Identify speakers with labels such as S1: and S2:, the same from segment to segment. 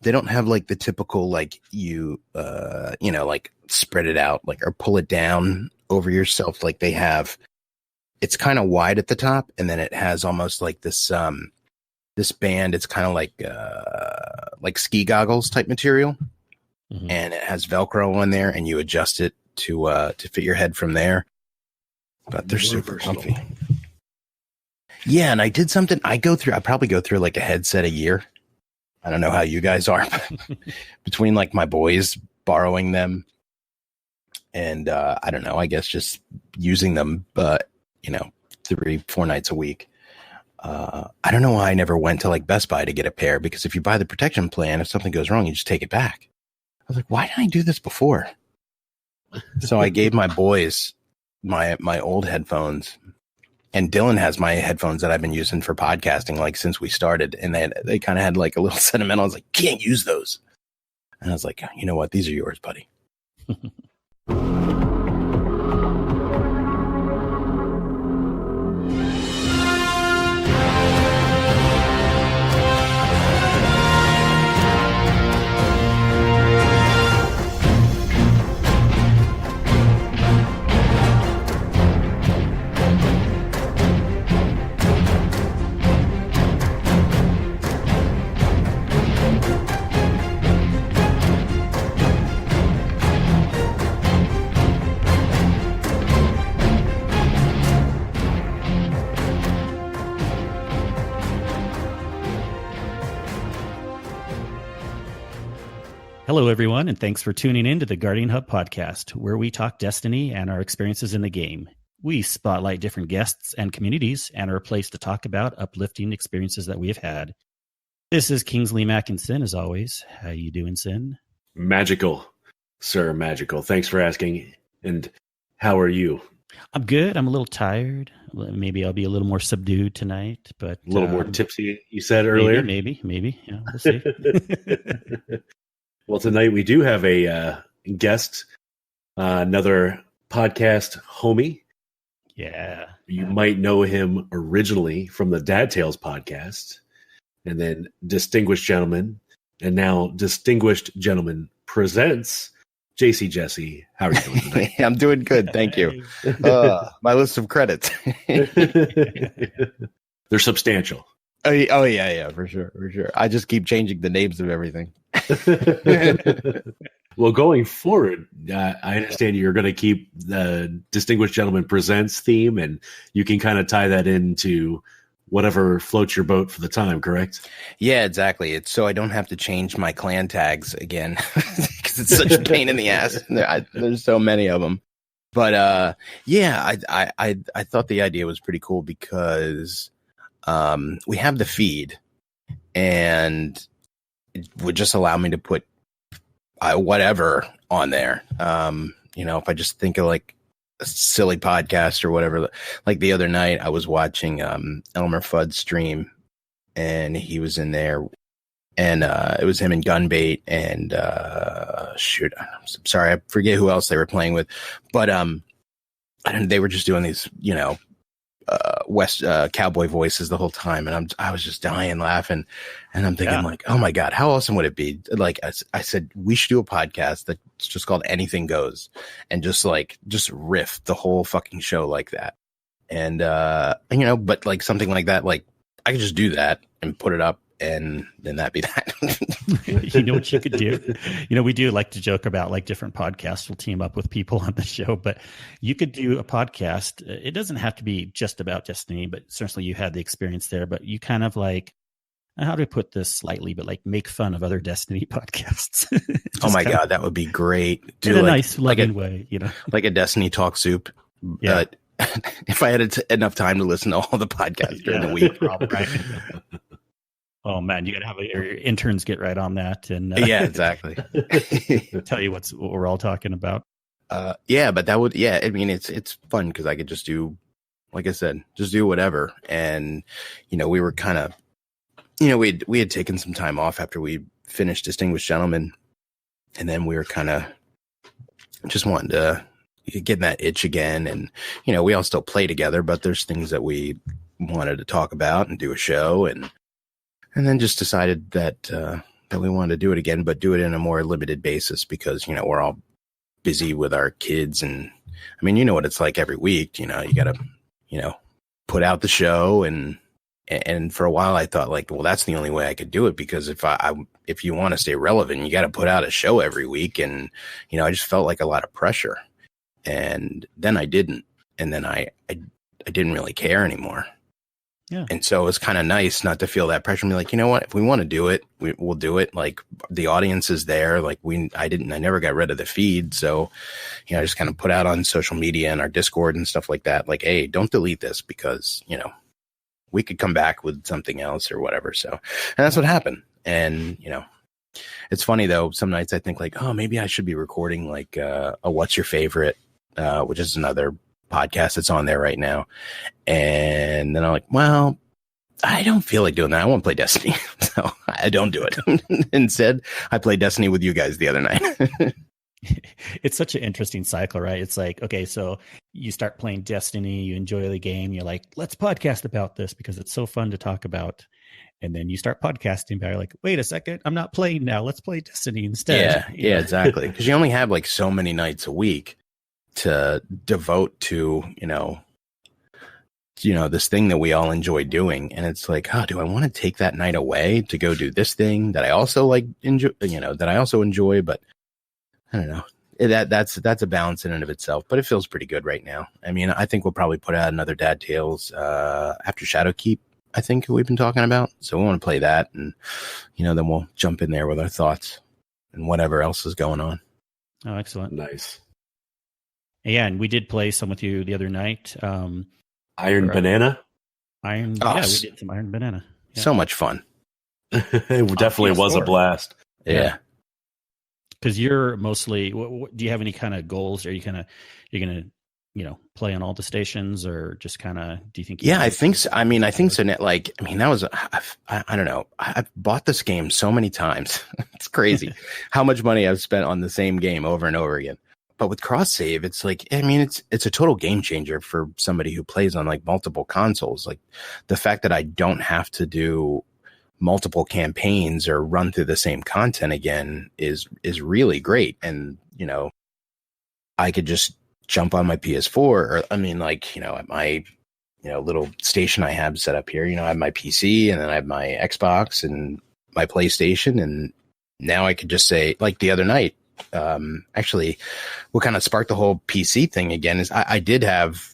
S1: they don't have like the typical, like like spread it out, like, or pull it down over yourself. Like they have, it's kind of wide at the top, and then it has almost like this band. It's kind of like ski goggles type material. Mm-hmm. And it has Velcro on there, and you adjust it to fit your head from there. But they're super comfy. Yeah, and I did something. I probably go through like a headset a year. I don't know how you guys are, but between like my boys borrowing them and I don't know, I guess just using them, 3-4 nights a week. I don't know why I never went to like Best Buy to get a pair, because if you buy the protection plan, if something goes wrong, you just take it back. I was like, why didn't I do this before? So I gave my boys my old headphones, and Dylan has my headphones that I've been using for podcasting like since we started, and they kind of had like a little sentimental. I was like, can't use those, and I was like, you know what? These are yours, buddy.
S2: Hello, everyone, and thanks for tuning in to the Guardian Hub podcast, where we talk Destiny and our experiences in the game. We spotlight different guests and communities and are a place to talk about uplifting experiences that we have had. This is Kingsley Mackinson, as always. How you doing, Sin?
S3: Magical, sir, magical. Thanks for asking. And how are you?
S2: I'm good. I'm a little tired. Maybe I'll be a little more subdued tonight, but
S3: a little more tipsy, you said earlier.
S2: Maybe. Yeah, we'll see.
S3: Well, tonight we do have a guest, another podcast homie.
S2: Yeah.
S3: You might know him originally from the Dad Tales podcast, and then Distinguished Gentleman, and now Distinguished Gentleman presents jcjesse. How are you doing today?
S1: I'm doing good, thank you. My list of credits.
S3: They're substantial.
S1: Oh yeah, for sure. I just keep changing the names of everything.
S3: Well, going forward, I understand you're going to keep the Distinguished Gentleman Presents theme, and you can kind of tie that into whatever floats your boat for the time, correct?
S1: Yeah, exactly. It's so I don't have to change my clan tags again, because it's such a pain in the ass. There's so many of them. But I thought the idea was pretty cool because we have the feed, and it would just allow me to put whatever on there. If I just think of like a silly podcast or whatever, like the other night I was watching Elmer Fudd's stream, and he was in there, and it was him and Gunbait, and shoot, I'm sorry, I forget who else they were playing with, but they were just doing these, West cowboy voices the whole time, and I was just dying laughing, and I'm thinking like, oh my god, how awesome would it be? Like I said, we should do a podcast that's just called Anything Goes, and just riff the whole fucking show like that, and but like something like that, like I could just do that and put it up, and then that'd be that.
S2: You know what you could do? We do like to joke about like different podcasts will team up with people on the show, but you could do a podcast. It doesn't have to be just about Destiny, but certainly you had the experience there, but you kind of like, how do I put this slightly, but like make fun of other Destiny podcasts.
S1: Oh my God, that would be great.
S2: Do in a nice, loving way,
S1: like a Destiny talk soup.
S2: Yeah.
S1: If I had enough time to listen to all the podcasts during the week, probably.
S2: Right. Oh man, you got to have your interns get right on that, and
S1: yeah, exactly.
S2: Tell you what we're all talking about.
S1: But that would, I mean, it's fun because I could just do, like I said, just do whatever. And we were kind of, we had taken some time off after we finished Distinguished Gentleman, and then we were kind of just wanting to get that itch again. And we all still play together, but there's things that we wanted to talk about and do a show, and then just decided that that we wanted to do it again, but do it in a more limited basis because, you know, we're all busy with our kids. And I mean, you know what it's like every week, you know, you got to, you know, put out the show. And for a while I thought like, well, that's the only way I could do it, because if you want to stay relevant, you got to put out a show every week. And, you know, I just felt like a lot of pressure, and then I didn't. And then I didn't really care anymore.
S2: Yeah.
S1: And so it was kind of nice not to feel that pressure and be like, you know what, if we want to do it, we'll do it. Like the audience is there. Like I never got rid of the feed. So, you know, I just kind of put out on social media and our Discord and stuff like that. Like, hey, don't delete this because, you know, we could come back with something else or whatever. So, and that's what happened. And, you know, it's funny though. Some nights I think like, oh, maybe I should be recording like a What's Your Favorite, which is another podcast that's on there right now. And then I'm like, well, I don't feel like doing that. I want to play Destiny. So I don't do it. Instead, I played Destiny with you guys the other night.
S2: It's such an interesting cycle, right? It's like, okay, so you start playing Destiny, you enjoy the game, you're like, let's podcast about this because it's so fun to talk about. And then you start podcasting about it, like, wait a second, I'm not playing now. Let's play Destiny instead.
S1: Yeah, exactly. Because you only have like so many nights a week to devote to, you know, this thing that we all enjoy doing. And it's like, oh, do I want to take that night away to go do this thing that I also like enjoy, you know, that I also enjoy, but I don't know. That's a balance in and of itself, but it feels pretty good right now. I mean, I think we'll probably put out another Dad Tales after Shadowkeep, I think we've been talking about. So we want to play that, and, you know, then we'll jump in there with our thoughts and whatever else is going on.
S2: Oh, excellent.
S3: Nice.
S2: Yeah, and we did play some with you the other night.
S3: Iron Banana?
S2: Yeah, we did some Iron Banana. Yeah.
S1: So much fun.
S3: It definitely was a blast.
S1: Yeah.
S2: Because you're mostly, do you have any kind of goals? Are you you're going to, you know, play on all the stations, or just kind of, do you think?
S1: Yeah, I think so. I mean, I think so. Like, I mean, that was, I don't know. I've bought this game so many times. It's crazy how much money I've spent on the same game over and over again. But with cross save, it's like, I mean, it's a total game changer for somebody who plays on like multiple consoles. Like the fact that I don't have to do multiple campaigns or run through the same content again is really great. And, you know, I could just jump on my PS4, or I mean, like, you know, at my, you know, little station I have set up here, you know, I have my PC, and then I have my Xbox and my PlayStation. And now I could just say, like the other night, actually what kind of sparked the whole PC thing again is I did have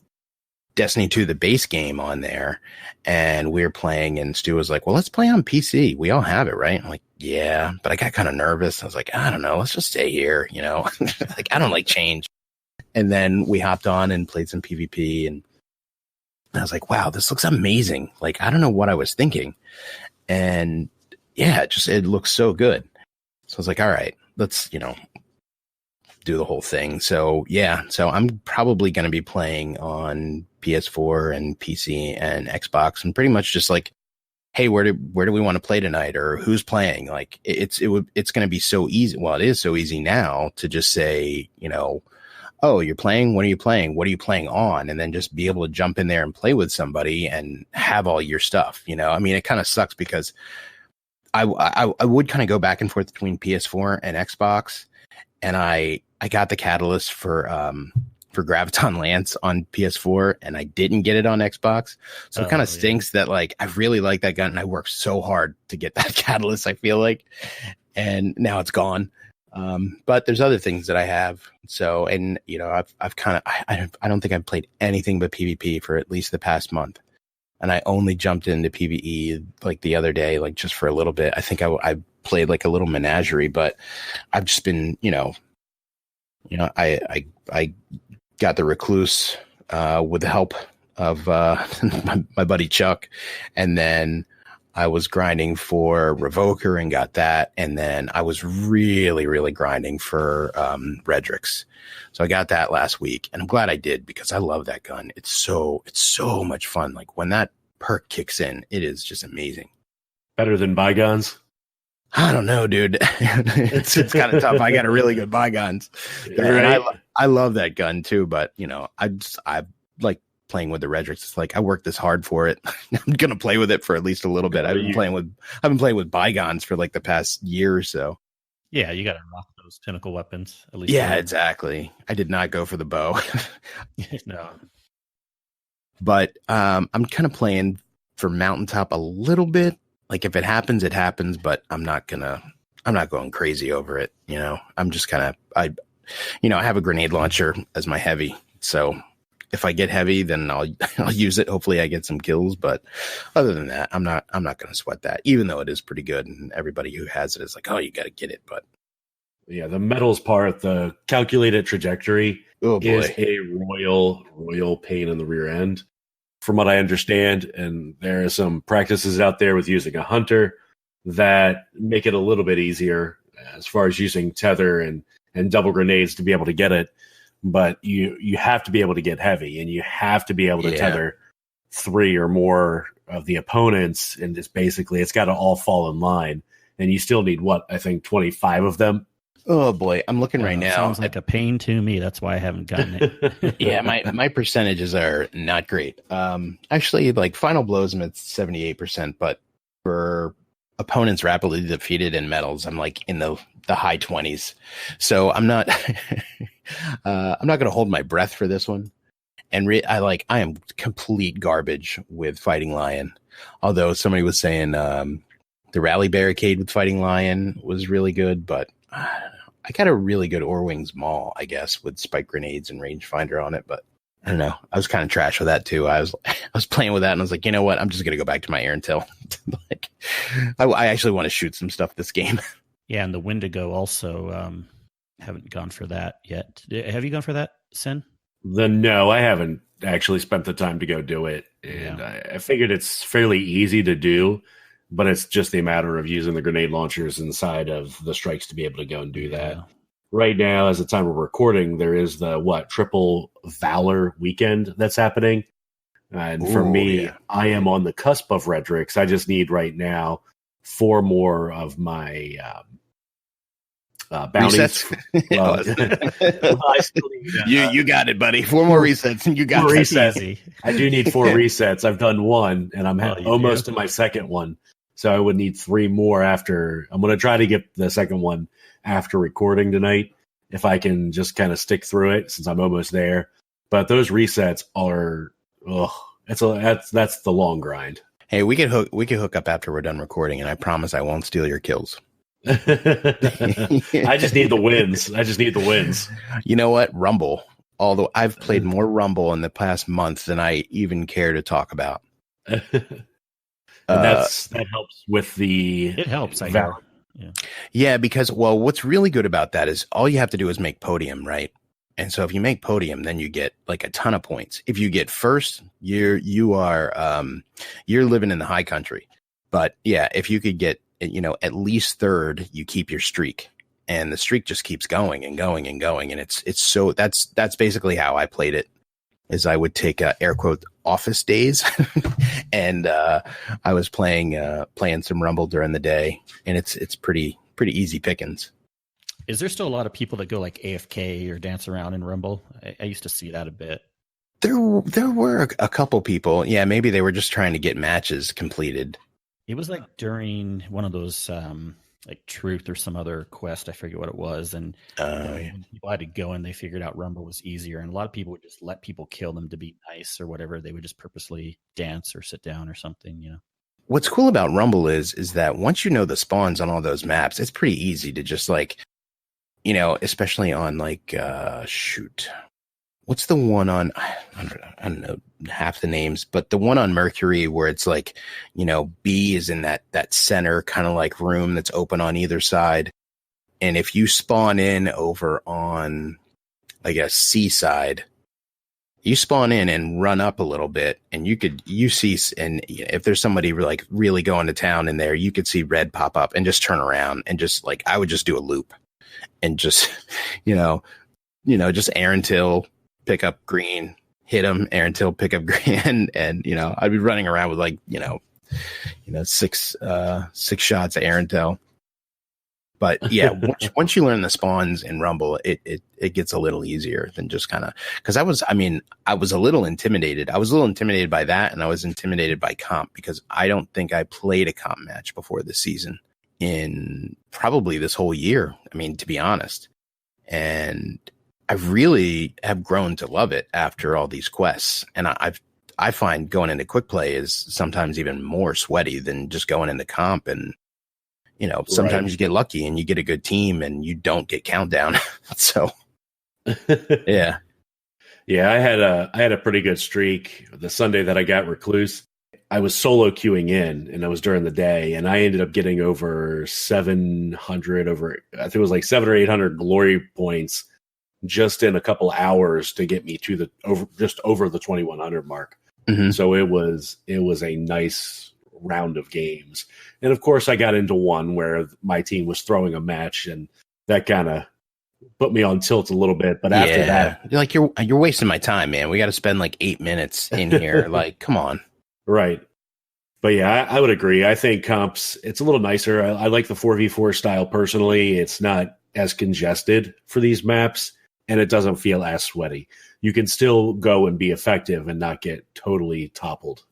S1: Destiny 2, the base game, on there, and we were playing, and Stu was like, well, let's play on PC. We all have it, right? I'm like, yeah, but I got kind of nervous. I was like, I don't know, let's just stay here, you know. Like, I don't like change. And then we hopped on and played some PvP, and I was like, wow, this looks amazing. Like, I don't know what I was thinking. And yeah, it looks so good. So I was like, all right, let's, you know, do the whole thing. So yeah, so I'm probably going to be playing on PS4 and PC and Xbox, and pretty much just like, hey, where do we want to play tonight, or who's playing? Like it's going to be so easy. Well, it is so easy now to just say, you know, oh, you're playing. What are you playing? What are you playing on? And then just be able to jump in there and play with somebody and have all your stuff. You know, I mean, it kind of sucks because I would kind of go back and forth between PS4 and Xbox, and I got the catalyst for Graviton Lance on PS4, and I didn't get it on Xbox. So it kind of stinks that, like, I really like that gun, and I worked so hard to get that catalyst, I feel like, and now it's gone. But there's other things that I have. So, and you know, I've kind of, I don't think I've played anything but PvP for at least the past month. And I only jumped into PvE like the other day, like just for a little bit. I think I played like a little menagerie, but I've just been, you know, I got the Recluse with the help of my buddy Chuck, and then I was grinding for Revoker and got that, and then I was really, really grinding for Redrix. So I got that last week, and I'm glad I did because I love that gun. It's so much fun. Like when that perk kicks in, it is just amazing.
S3: Better than Bygones?
S1: I don't know, dude. it's kind of tough. I got a really good Bygones. Right. I love that gun too, but you know, I like playing with the Redrix. It's like I worked this hard for it. I'm gonna play with it for at least a little bit. I've been playing with bygones for like the past year or so.
S2: Yeah, you got to rock those pinnacle weapons at least.
S1: Yeah, exactly. I did not go for the bow.
S2: No,
S1: but I'm kind of playing for mountaintop a little bit. Like if it happens, it happens. But I'm not going crazy over it. You know, I'm just kind of I have a grenade launcher as my heavy, so. If I get heavy, then I'll use it. Hopefully I get some kills. But other than that, I'm not going to sweat that, even though it is pretty good. And everybody who has it is like, oh, you got to get it. But
S3: yeah, the metals part, the calculated trajectory is a royal pain in the rear end. From what I understand, and there are some practices out there with using a hunter that make it a little bit easier as far as using tether and double grenades to be able to get it. But you have to be able to get heavy, and you have to be able to tether 3 or more of the opponents, and just basically it's got to all fall in line. And you still need I think 25 of them.
S1: Oh boy, I'm looking right now.
S2: Sounds like a pain to me. That's why I haven't gotten it.
S1: Yeah, my percentages are not great. Actually, like final blows, I'm at 78%, but for opponents rapidly defeated in metals, I'm like in the high 20s. So I'm not I'm not going to hold my breath for this one. And I am complete garbage with Fighting Lion. Although somebody was saying the Rally Barricade with Fighting Lion was really good, but I don't know. I got a really good Orwings Maul, I guess, with spike grenades and rangefinder on it, but I don't know. I was kind of trash with that too. I was playing with that and I was like, you know what? I'm just going to go back to my air intel. Like, I actually want to shoot some stuff this game.
S2: Yeah, and the Wendigo also haven't gone for that yet. Have you gone for that, Sin?
S3: No, I haven't actually spent the time to go do it. And I figured it's fairly easy to do, but it's just a matter of using the grenade launchers inside of the strikes to be able to go and do that. Right now, as the time we're recording, there is the triple Valor weekend that's happening. And for me, I am on the cusp of Redrix. I just need right now 4 more of my bounties. I still need,
S1: you got it, buddy. 4 more resets, and you got
S3: resets. I do need 4 resets. I've done 1, and I'm almost to my second one. So I would need 3 more after. I'm going to try to get the second one after recording tonight, if I can just kind of stick through it, since I'm almost there. But those resets are, that's the long grind.
S1: Hey, we could hook up after we're done recording, and I promise I won't steal your kills.
S3: I just need the wins.
S1: You know what? Rumble. Although I've played more Rumble in the past month than I even care to talk about.
S3: That helps with the.
S2: It helps.
S1: Yeah, because what's really good about that is all you have to do is make podium, right? And so if you make podium, then you get like a ton of points. If you get first, you're living in the high country. But yeah, if you could get at least third, you keep your streak, and the streak just keeps going and going and going. And it's so that's basically how I played it. Is I would take air quote office days, and I was playing some Rumble during the day, and it's pretty easy pickings.
S2: Is there still a lot of people that go like AFK or dance around in Rumble? I used to see that a bit.
S1: There were a couple people. Yeah, maybe they were just trying to get matches completed.
S2: It was like during one of those like Truth or some other quest. I forget what it was. And people had to go and they figured out Rumble was easier. And a lot of people would just let people kill them to be nice or whatever. They would just purposely dance or sit down or something,
S1: What's cool about Rumble is that once you know the spawns on all those maps, it's pretty easy to just like, especially on like, what's the one on, I don't know half the names, but the one on Mercury where it's like, B is in that center kind of like room that's open on either side. And if you spawn in over on, I guess, C side, you spawn in and run up a little bit and you see, and if there's somebody like really going to town in there, you could see red pop up and just turn around and just like, I would just do a loop and just, just air until pick up green, hit them, air until pick up green, and I'd be running around with like 6 shots of air intel. But yeah, once you learn the spawns in Rumble, it gets a little easier than just kind of, because I was a little intimidated. I was a little intimidated by that, and I was intimidated by comp because I don't think I played a comp match before this season in probably this whole year. I mean, to be honest, and I really have grown to love it after all these quests, and I find going into quick play is sometimes even more sweaty than just going into comp. And sometimes you get lucky and you get a good team and you don't get countdown. So, yeah.
S3: Yeah, I had a pretty good streak. The Sunday that I got Recluse, I was solo queuing in, and it was during the day, and I ended up getting over 700, I think it was like 700 or 800 glory points just in a couple hours to get me to just over the 2100 mark. Mm-hmm. So it was a nice round of games. And of course I got into one where my team was throwing a match, and that kind of put me on tilt a little bit. But after that,
S1: like you're wasting my time, man. We got to spend like 8 minutes in here. Like, come on.
S3: Right. But yeah, I would agree. I think comps, it's a little nicer. I like the 4v4 style personally. It's not as congested for these maps, and it doesn't feel as sweaty. You can still go and be effective and not get totally toppled.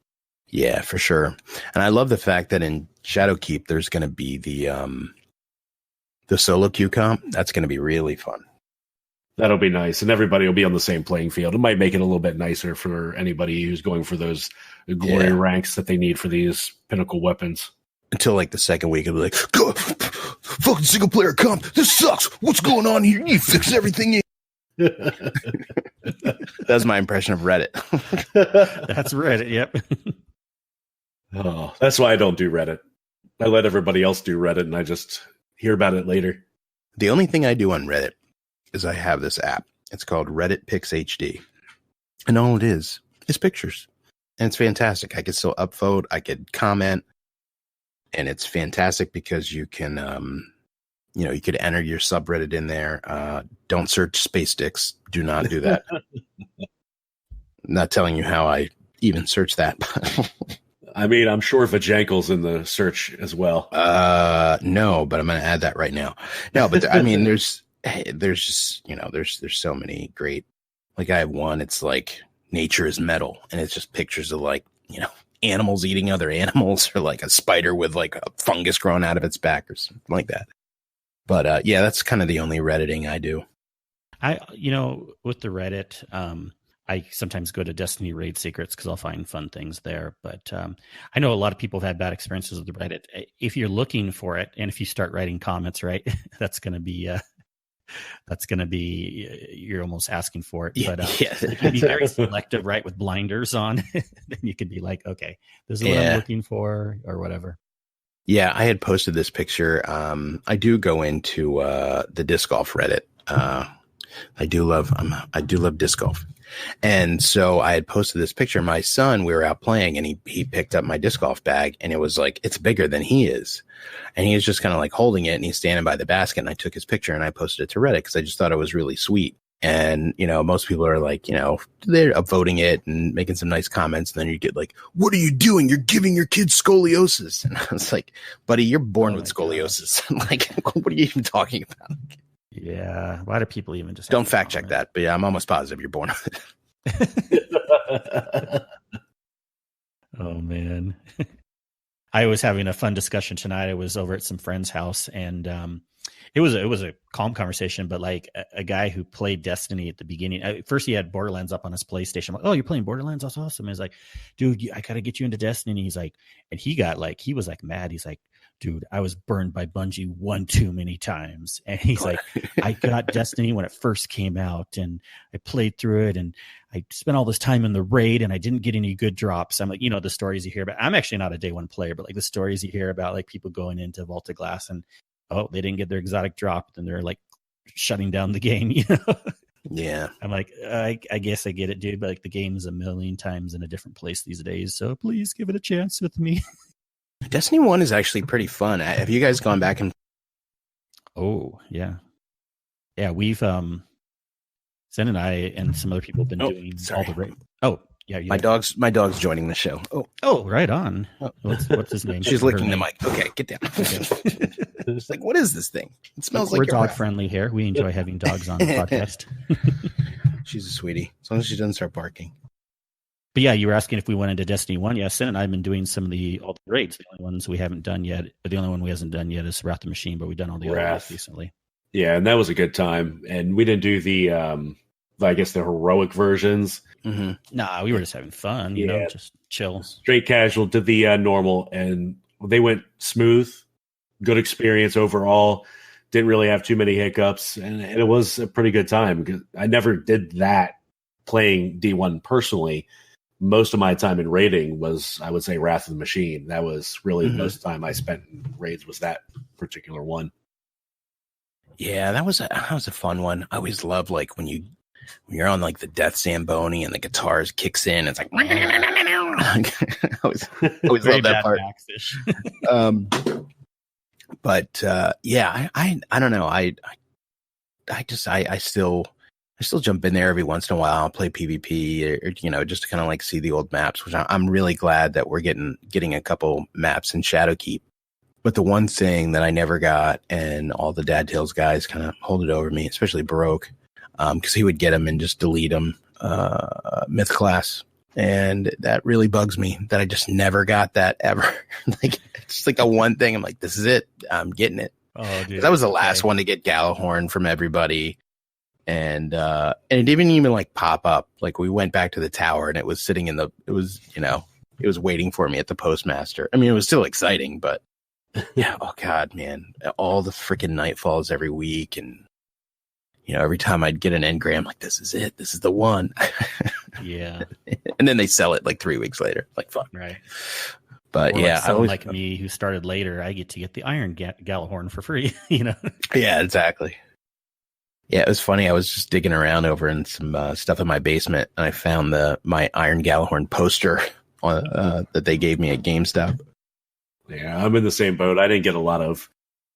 S1: Yeah, for sure. And I love the fact that in Shadowkeep, there's going to be the solo queue comp. That's going to be really fun.
S3: That'll be nice. And everybody will be on the same playing field. It might make it a little bit nicer for anybody who's going for those glory ranks that they need for these pinnacle weapons.
S1: Until like the second week, it'll be like, fucking single player comp. This sucks. What's going on here? You fix everything. That's my impression of Reddit.
S2: That's Reddit. Yep.
S3: Oh, that's why I don't do Reddit. I let everybody else do Reddit, and I just hear about it later.
S1: The only thing I do on Reddit is I have this app. It's called Reddit Pix HD, and all it is pictures, and it's fantastic. I could still upvote, I could comment, and it's fantastic because you can, you could enter your subreddit in there. Don't search space dicks. Do not do that. Not telling you how I even search that.
S3: I mean, I'm sure Vajankel's in the search as well.
S1: No, but I'm going to add that right now. No, but I mean, there's just, there's so many great, like I have one, it's like nature is metal, and it's just pictures of like, animals eating other animals, or like a spider with like a fungus growing out of its back or something like that. But yeah, that's kind of the only Redditing I do.
S2: With the Reddit, I sometimes go to Destiny Raid Secrets because I'll find fun things there. But I know a lot of people have had bad experiences with the Reddit. If you're looking for it, and if you start writing comments, right, that's going to be you're almost asking for it.
S1: Yeah,
S2: but
S1: yeah.
S2: You can be very selective, right, with blinders on. Then you could be like, okay, this is what I'm looking for, or whatever.
S1: Yeah, I had posted this picture. I do go into the disc golf Reddit. I do love disc golf. And so I had posted this picture. My son, we were out playing, and he picked up my disc golf bag, and it was like, it's bigger than he is. And he was just kind of like holding it, and he's standing by the basket, and I took his picture and I posted it to Reddit because I just thought it was really sweet. And, most people are like, they're upvoting it and making some nice comments. And then you get like, what are you doing? You're giving your kids scoliosis. And I was like, buddy, you're born with scoliosis. Like, what are you even talking about?
S2: Yeah. Why do people even just
S1: don't fact check that? But yeah, I'm almost positive you're born with it.
S2: Oh man. I was having a fun discussion tonight. I was over at some friend's house, and it was a calm conversation, but like a guy who played Destiny at the beginning. First, he had Borderlands up on his PlayStation. I'm like, oh, you're playing Borderlands? That's awesome. And he's like, dude, I got to get you into Destiny. And he's like, and he was like mad. He's like, dude, I was burned by Bungie one too many times. And he's like, I got Destiny when it first came out, and I played through it, and I spent all this time in the raid, and I didn't get any good drops. I'm like, the stories you hear about. I'm actually not a day one player, but like the stories you hear about, like people going into Vault of Glass and, oh, they didn't get their exotic drop, and they're like shutting down the game.
S1: Yeah.
S2: I'm like, I guess I get it, dude. But like the game is a million times in a different place these days. So please give it a chance with me.
S1: Destiny 1 is actually pretty fun. Have you guys gone back and?
S2: Oh, yeah. Yeah, we've Zen and I and some other people have been doing all the raid. Oh, Yeah,
S1: my dog's joining the show.
S2: Oh, right on. What's his name?
S1: She's licking the mic. Okay, get down. It's like, what is this thing? It smells like
S2: we're dog friendly here. We enjoy having dogs on the podcast.
S1: She's a sweetie, as long as she doesn't start barking.
S2: But yeah, you were asking if we went into Destiny 1. Yes, Sin and I have been doing all the raids. The only ones we haven't done yet, or the only one we hasn't done yet is Wrath of the Machine, but we've done all the other ones recently.
S3: Yeah, and that was a good time. And we didn't do the, I guess, the heroic versions.
S2: Mm-hmm. Nah, we were just having fun, you know, just chill.
S3: Straight casual, did the normal, and they went smooth. Good experience overall. Didn't really have too many hiccups, and it was a pretty good time because I never did that playing D1 personally. Most of my time in raiding was, I would say, Wrath of the Machine. That was really most of the time I spent in raids was that particular one.
S1: Yeah, that was a fun one. I always love like when you're on like the Death Zamboni and the guitars kicks in. It's like I always love that part. But yeah, I don't know. I still jump in there every once in a while. I'll play PvP or you know, just to kind of like see the old maps, which I'm really glad that we're getting a couple maps in Shadowkeep. But the one thing that I never got, and all the Dad Tales guys kind of hold it over me, especially Baroque, because he would get them and just delete them, Myth Class. And that really bugs me that I just never got that ever. Like, it's like the one thing I'm like, this is it. I'm getting it.
S2: Oh, dude.
S1: That was the last one to get Galahorn from everybody. And it didn't even like pop up. Like we went back to the tower and it was sitting it was waiting for me at the postmaster. I mean, it was still exciting, but yeah. Oh God, man. All the freaking nightfalls every week. And, you know, every time I'd get an engram, like, this is it. This is the one.
S2: Yeah.
S1: And then they sell it like 3 weeks later. Like, fuck.
S2: Right.
S1: But
S2: or
S1: yeah,
S2: someone like me who started later, I get to get the Iron Galahorn for free, you know?
S1: Yeah, exactly. Yeah, it was funny. I was just digging around over in some stuff in my basement, and I found my Iron Galahorn poster that they gave me at GameStop.
S3: Yeah, I'm in the same boat. I didn't get a lot of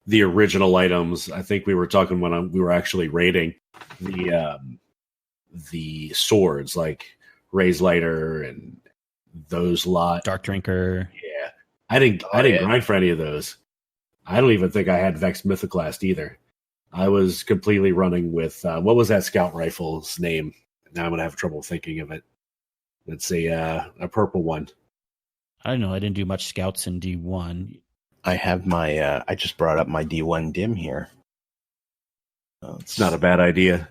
S3: the original items. I think we were talking when we were actually raiding the swords, like Ray's Lighter and those lot.
S2: Dark Drinker.
S3: Yeah, I didn't grind for any of those. I don't even think I had Vex Mythoclast either. I was completely running with what was that scout rifle's name? Now I'm gonna have trouble thinking of it. Let's a purple one.
S2: I don't know. I didn't do much scouts in D1.
S1: I have my. I just brought up my D1 dim here.
S3: It's not a bad idea.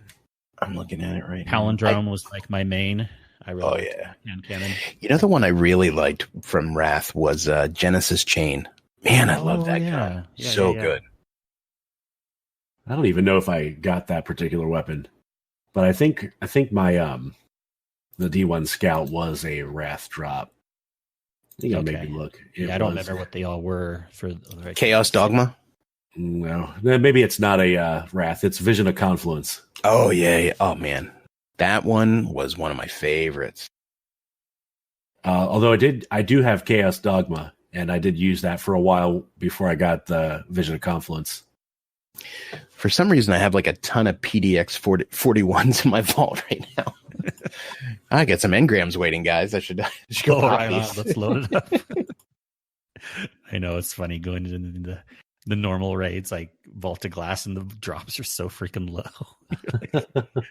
S1: I'm looking at it right now.
S2: Palindrome was like my main. I really
S1: hand
S2: cannon.
S1: You know, the one I really liked from Wrath was Genesis Chain. Man, I love that gun.
S2: Yeah,
S1: so good.
S3: I don't even know if I got that particular weapon, but I think my the D1 Scout was a Wrath drop. I think I'll maybe look.
S2: I don't remember what they all were for the
S1: Chaos Dogma.
S3: No, maybe it's not a Wrath. It's Vision of Confluence.
S1: Oh yeah. Oh man, that one was one of my favorites.
S3: Although I do have Chaos Dogma, and I did use that for a while before I got the Vision of Confluence.
S1: For some reason, I have like a ton of PDX 41s in my vault right now. I got some engrams waiting, guys. I should go.
S2: Right on. Let's load it up. I know it's funny going into the normal raids, like vault of glass, and the drops are so freaking low. Like,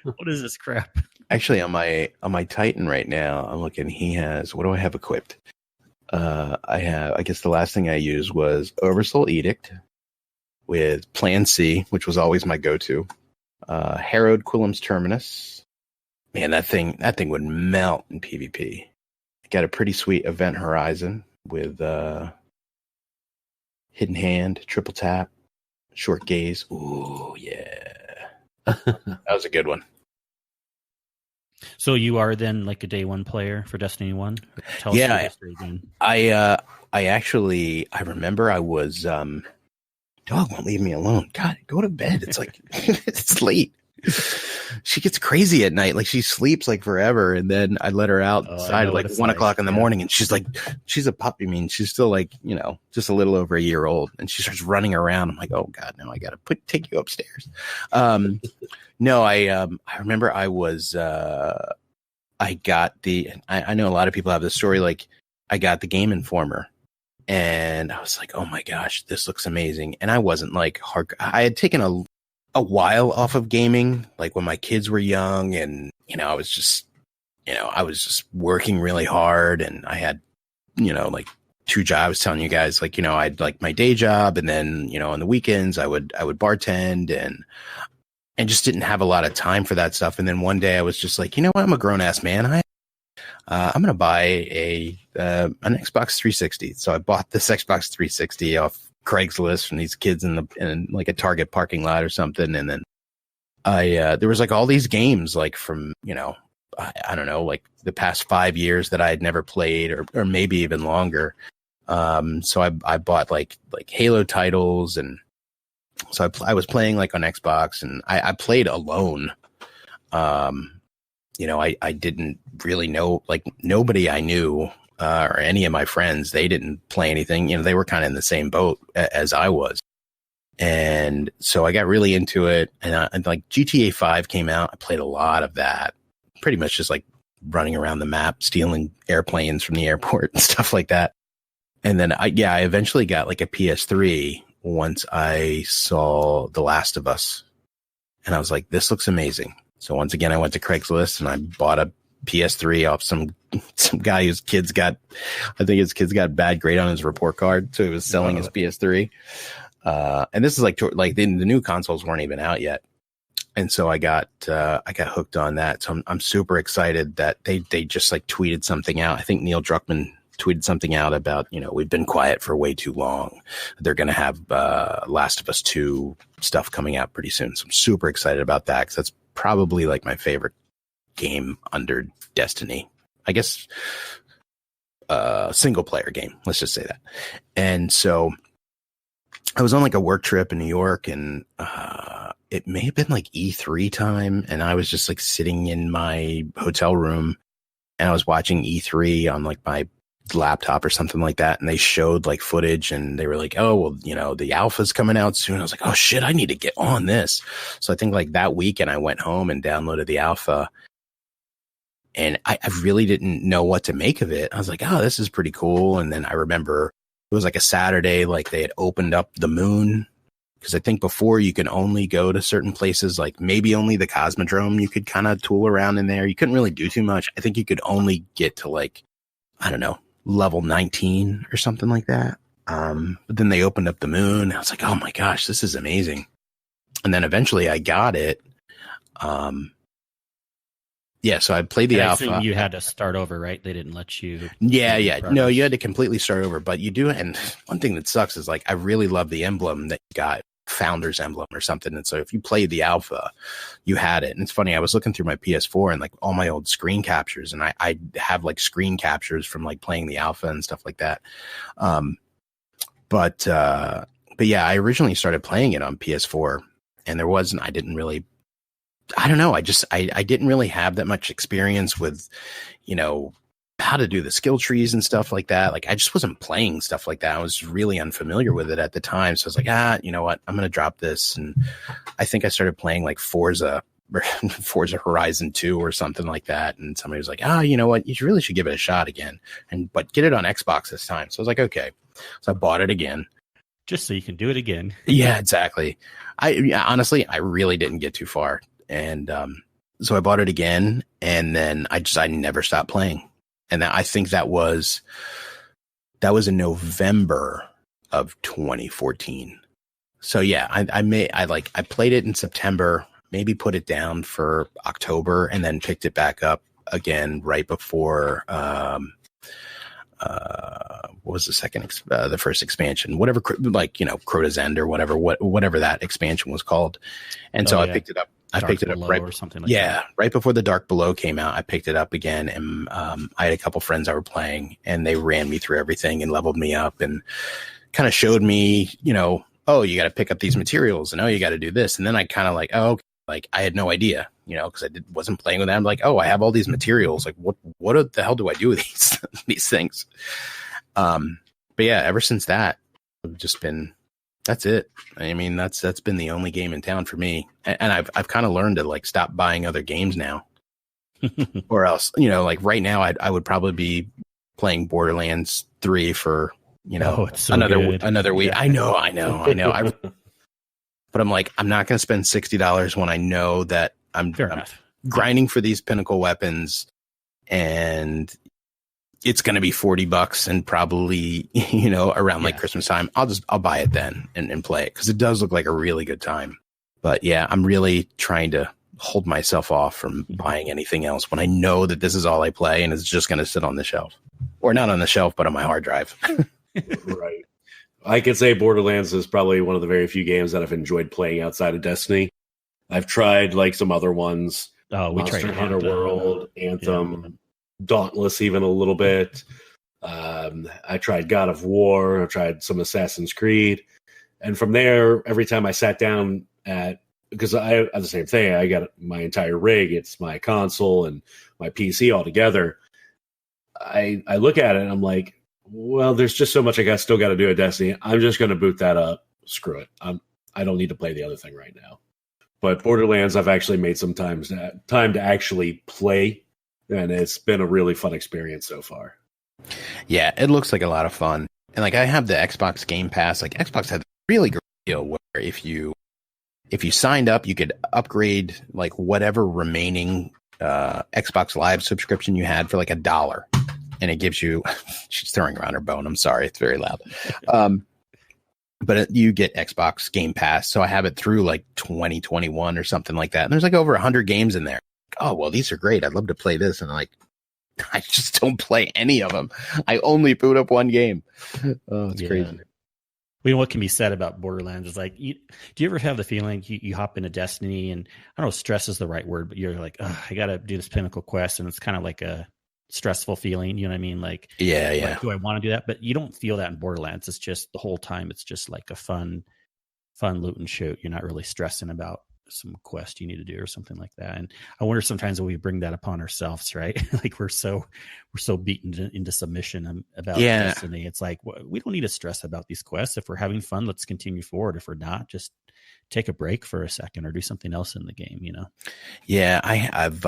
S2: what is this crap?
S1: Actually, on my Titan right now, I'm looking. He has, what do I have equipped? I guess the last thing I used was Oversoul Edict with Plan C, which was always my go-to. Harrowed Quillam's Terminus. Man, that thing would melt in PvP. I got a pretty sweet Event Horizon with Hidden Hand, Triple Tap, Short Gaze. Ooh, yeah. That was a good one.
S2: So you are then like a day one player for Destiny 1? Tell us your history again.
S1: I remember I was dog won't leave me alone. God, go to bed. It's like it's late. She gets crazy at night. Like she sleeps like forever, and then I let her outside at like 1 o'clock in the morning, and she's like, she's a puppy. I mean, she's still like, you know, just a little over a year old, and she starts running around. I'm like, oh God, no, I gotta take you upstairs. No, I remember I was I got I know a lot of people have this story. Like, I got the Game Informer, and I was like, oh my gosh, this looks amazing. And I wasn't like hard. I had taken a while off of gaming, like when my kids were young, and I was just working really hard, and I had like 2 jobs. I was telling you guys, like, I'd like my day job, and then on the weekends I would bartend, and just didn't have a lot of time for that stuff. And then one day I was just like, what, I'm a grown ass man. I'm going to buy an Xbox 360. So I bought this Xbox 360 off Craigslist from these kids in like a Target parking lot or something. And then there was like all these games, like from, I don't know, like the past 5 years that I had never played, or maybe even longer. So I bought like Halo titles, and so I was playing like on Xbox, and I played alone. I didn't really know, like, nobody I knew or any of my friends, they didn't play anything. They were kind of in the same boat as I was. And so I got really into it, and like GTA 5 came out. I played a lot of that, pretty much just like running around the map, stealing airplanes from the airport and stuff like that. And then I eventually got like a PS3 once I saw The Last of Us, and I was like, this looks amazing. So once again, I went to Craigslist and I bought a PS3 off some guy whose kids got bad grade on his report card. So he was selling his PS3. And this is like the new consoles weren't even out yet. And so I got hooked on that. So I'm super excited that they just like tweeted something out. I think Neil Druckmann tweeted something out about, we've been quiet for way too long. They're going to have Last of Us 2 stuff coming out pretty soon. So I'm super excited about that, because that's probably like my favorite game under Destiny. I guess single player game. Let's just say that. And so I was on like a work trip in New York, and it may have been like E3 time. And I was just like sitting in my hotel room, and I was watching E3 on like my laptop or something like that, and they showed like footage, and they were like, oh well, the alpha's coming out soon. I was like, oh shit, I need to get on this. So I think like that weekend I went home and downloaded the alpha, and I really didn't know what to make of it. I was like, oh, this is pretty cool. And then I remember it was like a Saturday, like they had opened up the moon, because I think before you can only go to certain places, like maybe only the Cosmodrome you could kind of tool around in there. You couldn't really do too much. I think you could only get to like, I don't know, level 19 or something like that. But then they opened up the moon. I was like, oh my gosh, this is amazing. And then eventually I got it. So I played the alpha.
S2: You had to start over, right? They didn't let you.
S1: Yeah. No, you had to completely start over, but you do. And one thing that sucks is like, I really love the emblem that you got, Founder's Emblem or something. And so if you played the alpha, you had it. And it's funny, I was looking through my PS4 and like all my old screen captures, and I have like screen captures from like playing the alpha and stuff like that. But yeah, I originally started playing it on PS4, and I didn't really have that much experience with, how to do the skill trees and stuff like that. Like, I just wasn't playing stuff like that. I was really unfamiliar with it at the time. So I was like, you know what? I'm going to drop this. And I think I started playing like Forza Horizon 2 or something like that. And somebody was like, you know what? You really should give it a shot again. But get it on Xbox this time. So I was like, okay. So I bought it again.
S2: Just so you can do it again.
S1: Yeah, exactly. Honestly, I really didn't get too far. And so I bought it again. And then I never stopped playing. And I think that was in November of 2014. So yeah, I played it in September, maybe put it down for October, and then picked it back up again right before what was the first expansion, whatever, like, Crota's End or whatever that expansion was called. And I picked it up. I picked it up right
S2: or something like that.
S1: Right before the Dark Below came out. I picked it up again, and I had a couple friends that were playing, and they ran me through everything and leveled me up and kind of showed me, oh, you got to pick up these materials, and oh, you got to do this. And then I kind of like, oh, okay. Like, I had no idea, because I wasn't playing with them. Like, oh, I have all these materials. Like, what the hell do I do with these things? But yeah, ever since that, I've just been. That's it. I mean, that's been the only game in town for me. And I've kind of learned to like stop buying other games now. or else, like right now, I would probably be playing Borderlands 3 for,
S2: it's so
S1: another
S2: good.
S1: week.
S2: Yeah.
S1: I know. But I'm like, I'm not going to spend $60 when I know that I'm grinding for these pinnacle weapons, and it's going to be $40 and probably, around like Christmas time. I'll buy it then and play it, because it does look like a really good time. But yeah, I'm really trying to hold myself off from buying anything else when I know that this is all I play and it's just going to sit on the shelf, or not on the shelf, but on my hard drive.
S3: Right. I could say Borderlands is probably one of the very few games that I've enjoyed playing outside of Destiny. I've tried like some other ones. Monster Hunter World, Anthem, Dauntless, even a little bit. I tried God of War. I tried some Assassin's Creed. And from there, every time I sat down because I have the same thing. I got my entire rig. It's my console and my PC all together. I look at it and I'm like, well, there's just so much still got to do at Destiny. I'm just going to boot that up. Screw it. I don't need to play the other thing right now. But Borderlands, I've actually made some time to actually play, and it's been a really fun experience so far.
S1: Yeah, it looks like a lot of fun. And like, I have the Xbox Game Pass. Like, Xbox had a really great deal where if you signed up, you could upgrade like whatever remaining Xbox Live subscription you had for like $1. And it gives you, she's throwing around her bone. I'm sorry. It's very loud. But you get Xbox Game Pass. So I have it through like 2021 or something like that. And there's like over 100 games in there. Oh, well, these are great. I'd love to play this. And I just don't play any of them. I only boot up one game. Oh, it's crazy.
S2: What can be said about Borderlands is like, do you ever have the feeling you hop into Destiny, and I don't know if stress is the right word, but you're like, I got to do this pinnacle quest. And it's kind of like a stressful feeling. You know what I mean? Like, like, do I want to do that? But you don't feel that in Borderlands. It's just the whole time. It's just like a fun loot and shoot. You're not really stressing about some quest you need to do or something like that. And I wonder sometimes when we bring that upon ourselves, right? Like we're so beaten into submission about Destiny. It's like, we don't need to stress about these quests. If we're having fun, let's continue forward. If we're not, just take a break for a second or do something else in the game,
S1: Yeah, I've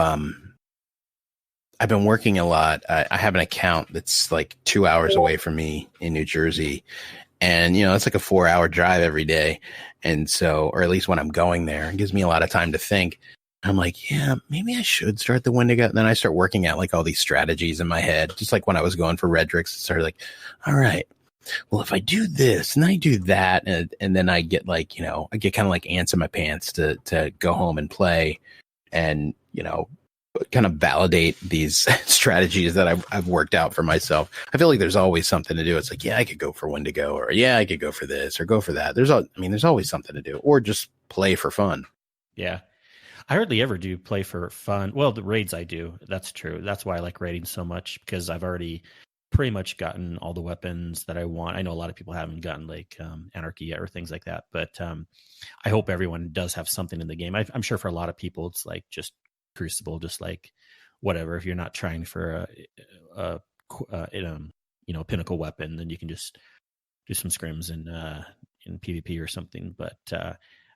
S1: been working a lot. I have an account that's like 2 hours away from me in New Jersey. And, it's like a 4-hour drive every day. And so, or at least when I'm going there, it gives me a lot of time to think. I'm like, yeah, maybe I should start the Wendigo. And then I start working out like all these strategies in my head, just like when I was going for Redrix. It's sort of like, all right, well, if I do this and I do that, and then I get like, I get kind of like ants in my pants to go home and play and, kind of validate these strategies that I've worked out for myself. I feel like there's always something to do. It's like, yeah, I could go for Wendigo, or yeah, I could go for this or go for that. There's always something to do, or just play for fun.
S2: Yeah. I hardly ever do play for fun. Well, the raids I do. That's true. That's why I like raiding so much, because I've already pretty much gotten all the weapons that I want. I know a lot of people haven't gotten like Anarchy yet or things like that, but I hope everyone does have something in the game. I'm sure for a lot of people, it's like just Crucible, just like whatever. If you're not trying for a pinnacle weapon, then you can just do some scrims in PvP or something. But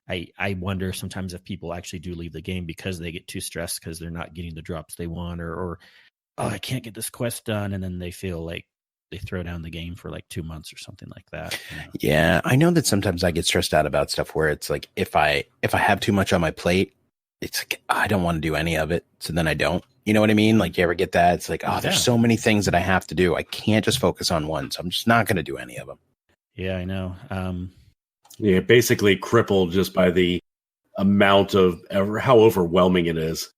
S2: I wonder sometimes if people actually do leave the game because they get too stressed because they're not getting the drops they want, or I can't get this quest done, and then they feel like they throw down the game for like 2 months or something like that.
S1: Yeah, I know that sometimes I get stressed out about stuff where it's like if I have too much on my plate, it's like, I don't want to do any of it. So then I don't, you know what I mean? Like, you ever get that? It's like, there's so many things that I have to do. I can't just focus on one. So I'm just not going to do any of them.
S2: Yeah, I know.
S3: Yeah, basically crippled just by the amount of how overwhelming it is.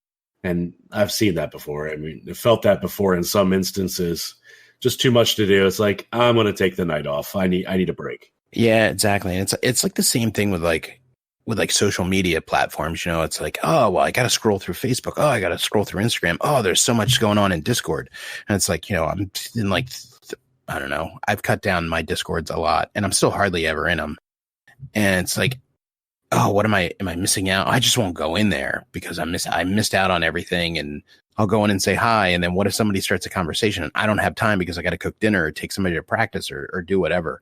S3: And I've seen that before. I mean, I felt that before in some instances. Just too much to do. It's like, I'm going to take the night off. I need a break.
S1: Yeah, exactly. And it's like the same thing with social media platforms. It's like, oh, well, I got to scroll through Facebook. Oh, I got to scroll through Instagram. Oh, there's so much going on in Discord. And it's like, I'm in like, I don't know. I've cut down my Discords a lot, and I'm still hardly ever in them. And it's like, oh, what am I missing out? I just won't go in there because I missed out on everything. And I'll go in and say hi. And then what if somebody starts a conversation and I don't have time because I got to cook dinner or take somebody to practice or do whatever.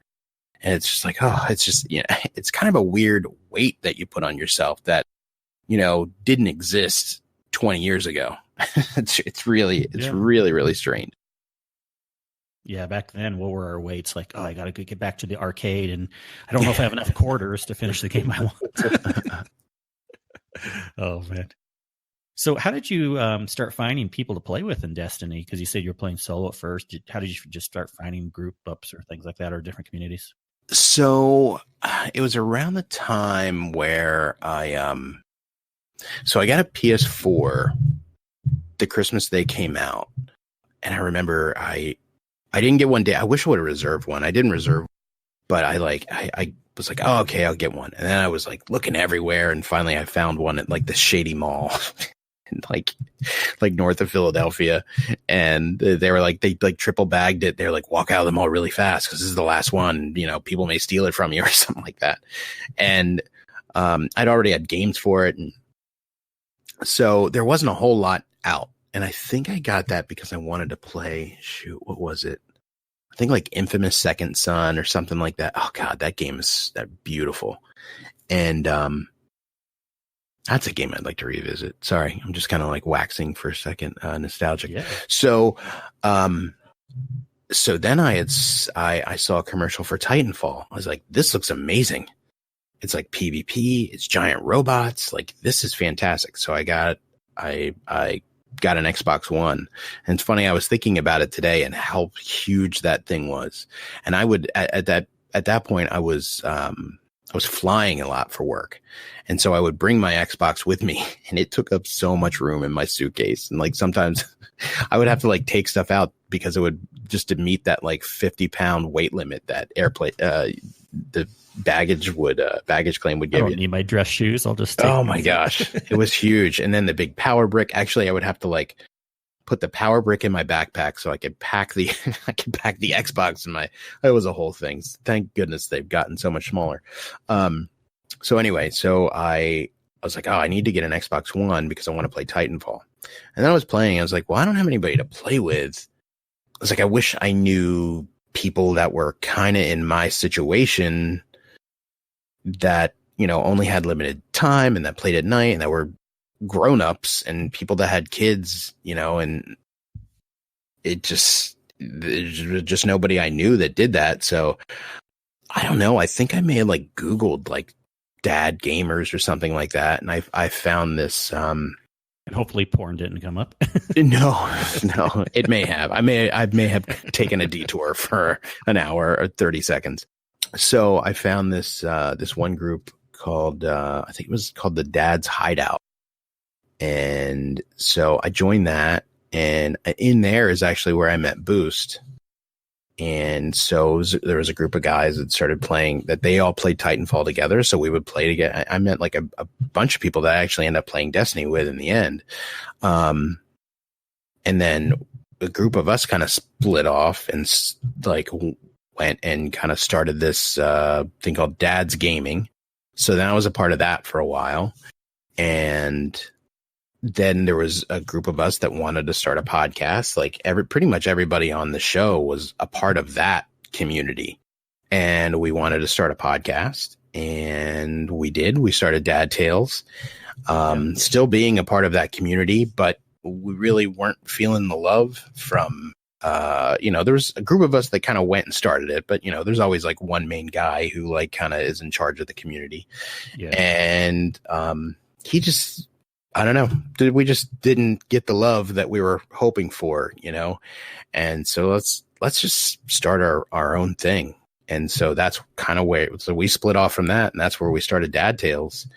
S1: And it's just like, it's just, it's kind of a weird weight that you put on yourself that, didn't exist 20 years ago. It's really really strange.
S2: Yeah, back then, what were our weights? Like, I got to get back to the arcade, and I don't know if I have enough quarters to finish the game I want. Oh, man. So how did you start finding people to play with in Destiny? Because you said you were playing solo at first. How did you just start finding group ups or things like that, or different communities?
S1: So it was around the time where I got a PS4 the Christmas they came out, and I remember I didn't get one day. I wish I would have reserved one. I didn't reserve, but I was like, oh, okay, I'll get one. And then I was like looking everywhere, and finally I found one at like the Shady Mall, like north of Philadelphia. And they were like, they like triple bagged it. They're like, walk out of the mall really fast because this is the last one. You know, people may steal it from you or something like that. And I'd already had games for it, and so there wasn't a whole lot out. And I think I got that because I wanted to play, what was it? I think like Infamous Second Son or something like that. Oh God, that game is that beautiful. And that's a game I'd like to revisit. Sorry, I'm just kind of like waxing for a second, nostalgic. Yeah. So then I saw a commercial for Titanfall. I was like, this looks amazing. It's like PvP, it's giant robots. Like, this is fantastic. So I got an Xbox One. And it's funny, I was thinking about it today and how huge that thing was. And I would at that point I was flying a lot for work. And so I would bring my Xbox with me, and it took up so much room in my suitcase. And like sometimes I would have to like take stuff out because it would just to meet that like 50-pound weight limit that the baggage claim would give you.
S2: I don't need my dress shoes. I'll just take
S1: oh my gosh, it was huge. And then the big power brick. Actually, I would have to like put the power brick in my backpack so I could pack the Xbox in my. It was a whole thing. Thank goodness they've gotten so much smaller. So anyway, so I was like, oh, I need to get an Xbox One because I want to play Titanfall. And then I was playing. I was like, well, I don't have anybody to play with. I was like, I wish I knew people that were kind of in my situation that, you know, only had limited time and that played at night and that were grown-ups and people that had kids, you know, and there's just nobody I knew that did that. So I don't know. I think I may have like Googled like dad gamers or something like that. And I found this,
S2: and hopefully porn didn't come up.
S1: No, it may have. I may have taken a detour for an hour or 30 seconds. So I found this one group called I think it was called the Dad's Hideout, and so I joined that, and in there is actually where I met Boost, and so there was a group of guys that started playing that they all played Titanfall together, so we would play together. I met like a bunch of people that I actually ended up playing Destiny with in the end, and then a group of us kind of split off and like went and kind of started this thing called Dad's Gaming. So then I was a part of that for a while. And then there was a group of us that wanted to start a podcast. Like pretty much everybody on the show was a part of that community. And we wanted to start a podcast. And we did. We started Dad Tales, still being a part of that community, but we really weren't feeling the love from you know, there was a group of us that kind of went and started it, but you know, there's always like one main guy who like kind of is in charge of the community. Yeah. And he just, I don't know, we just didn't get the love that we were hoping for, you know? And so let's just start our own thing. And so that's kind of so we split off from that, and that's where we started Dad Tales.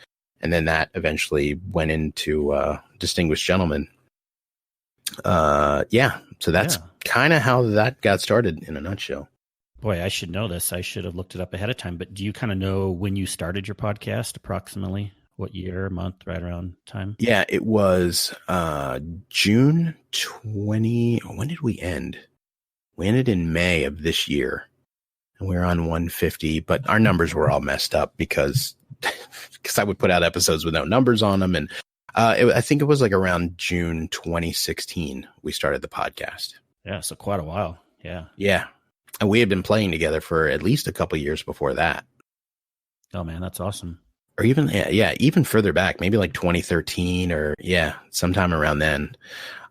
S1: And then that eventually went into Distinguished Gentlemen. So that's kind of how that got started in a nutshell.
S2: Boy, I should know this. I should have looked it up ahead of time. But do you kind of know when you started your podcast, approximately? What year, month, right around time?
S1: Yeah, it was June 20. When did we end? We ended in May of this year. And we were on 150, but our numbers were all messed up because I would put out episodes with no numbers on them. And I think it was like around June 2016 we started the podcast.
S2: Yeah, so quite a while. Yeah.
S1: Yeah. And we had been playing together for at least a couple years before that.
S2: Oh, man, that's awesome.
S1: or even, even further back, maybe like 2013 or sometime around then.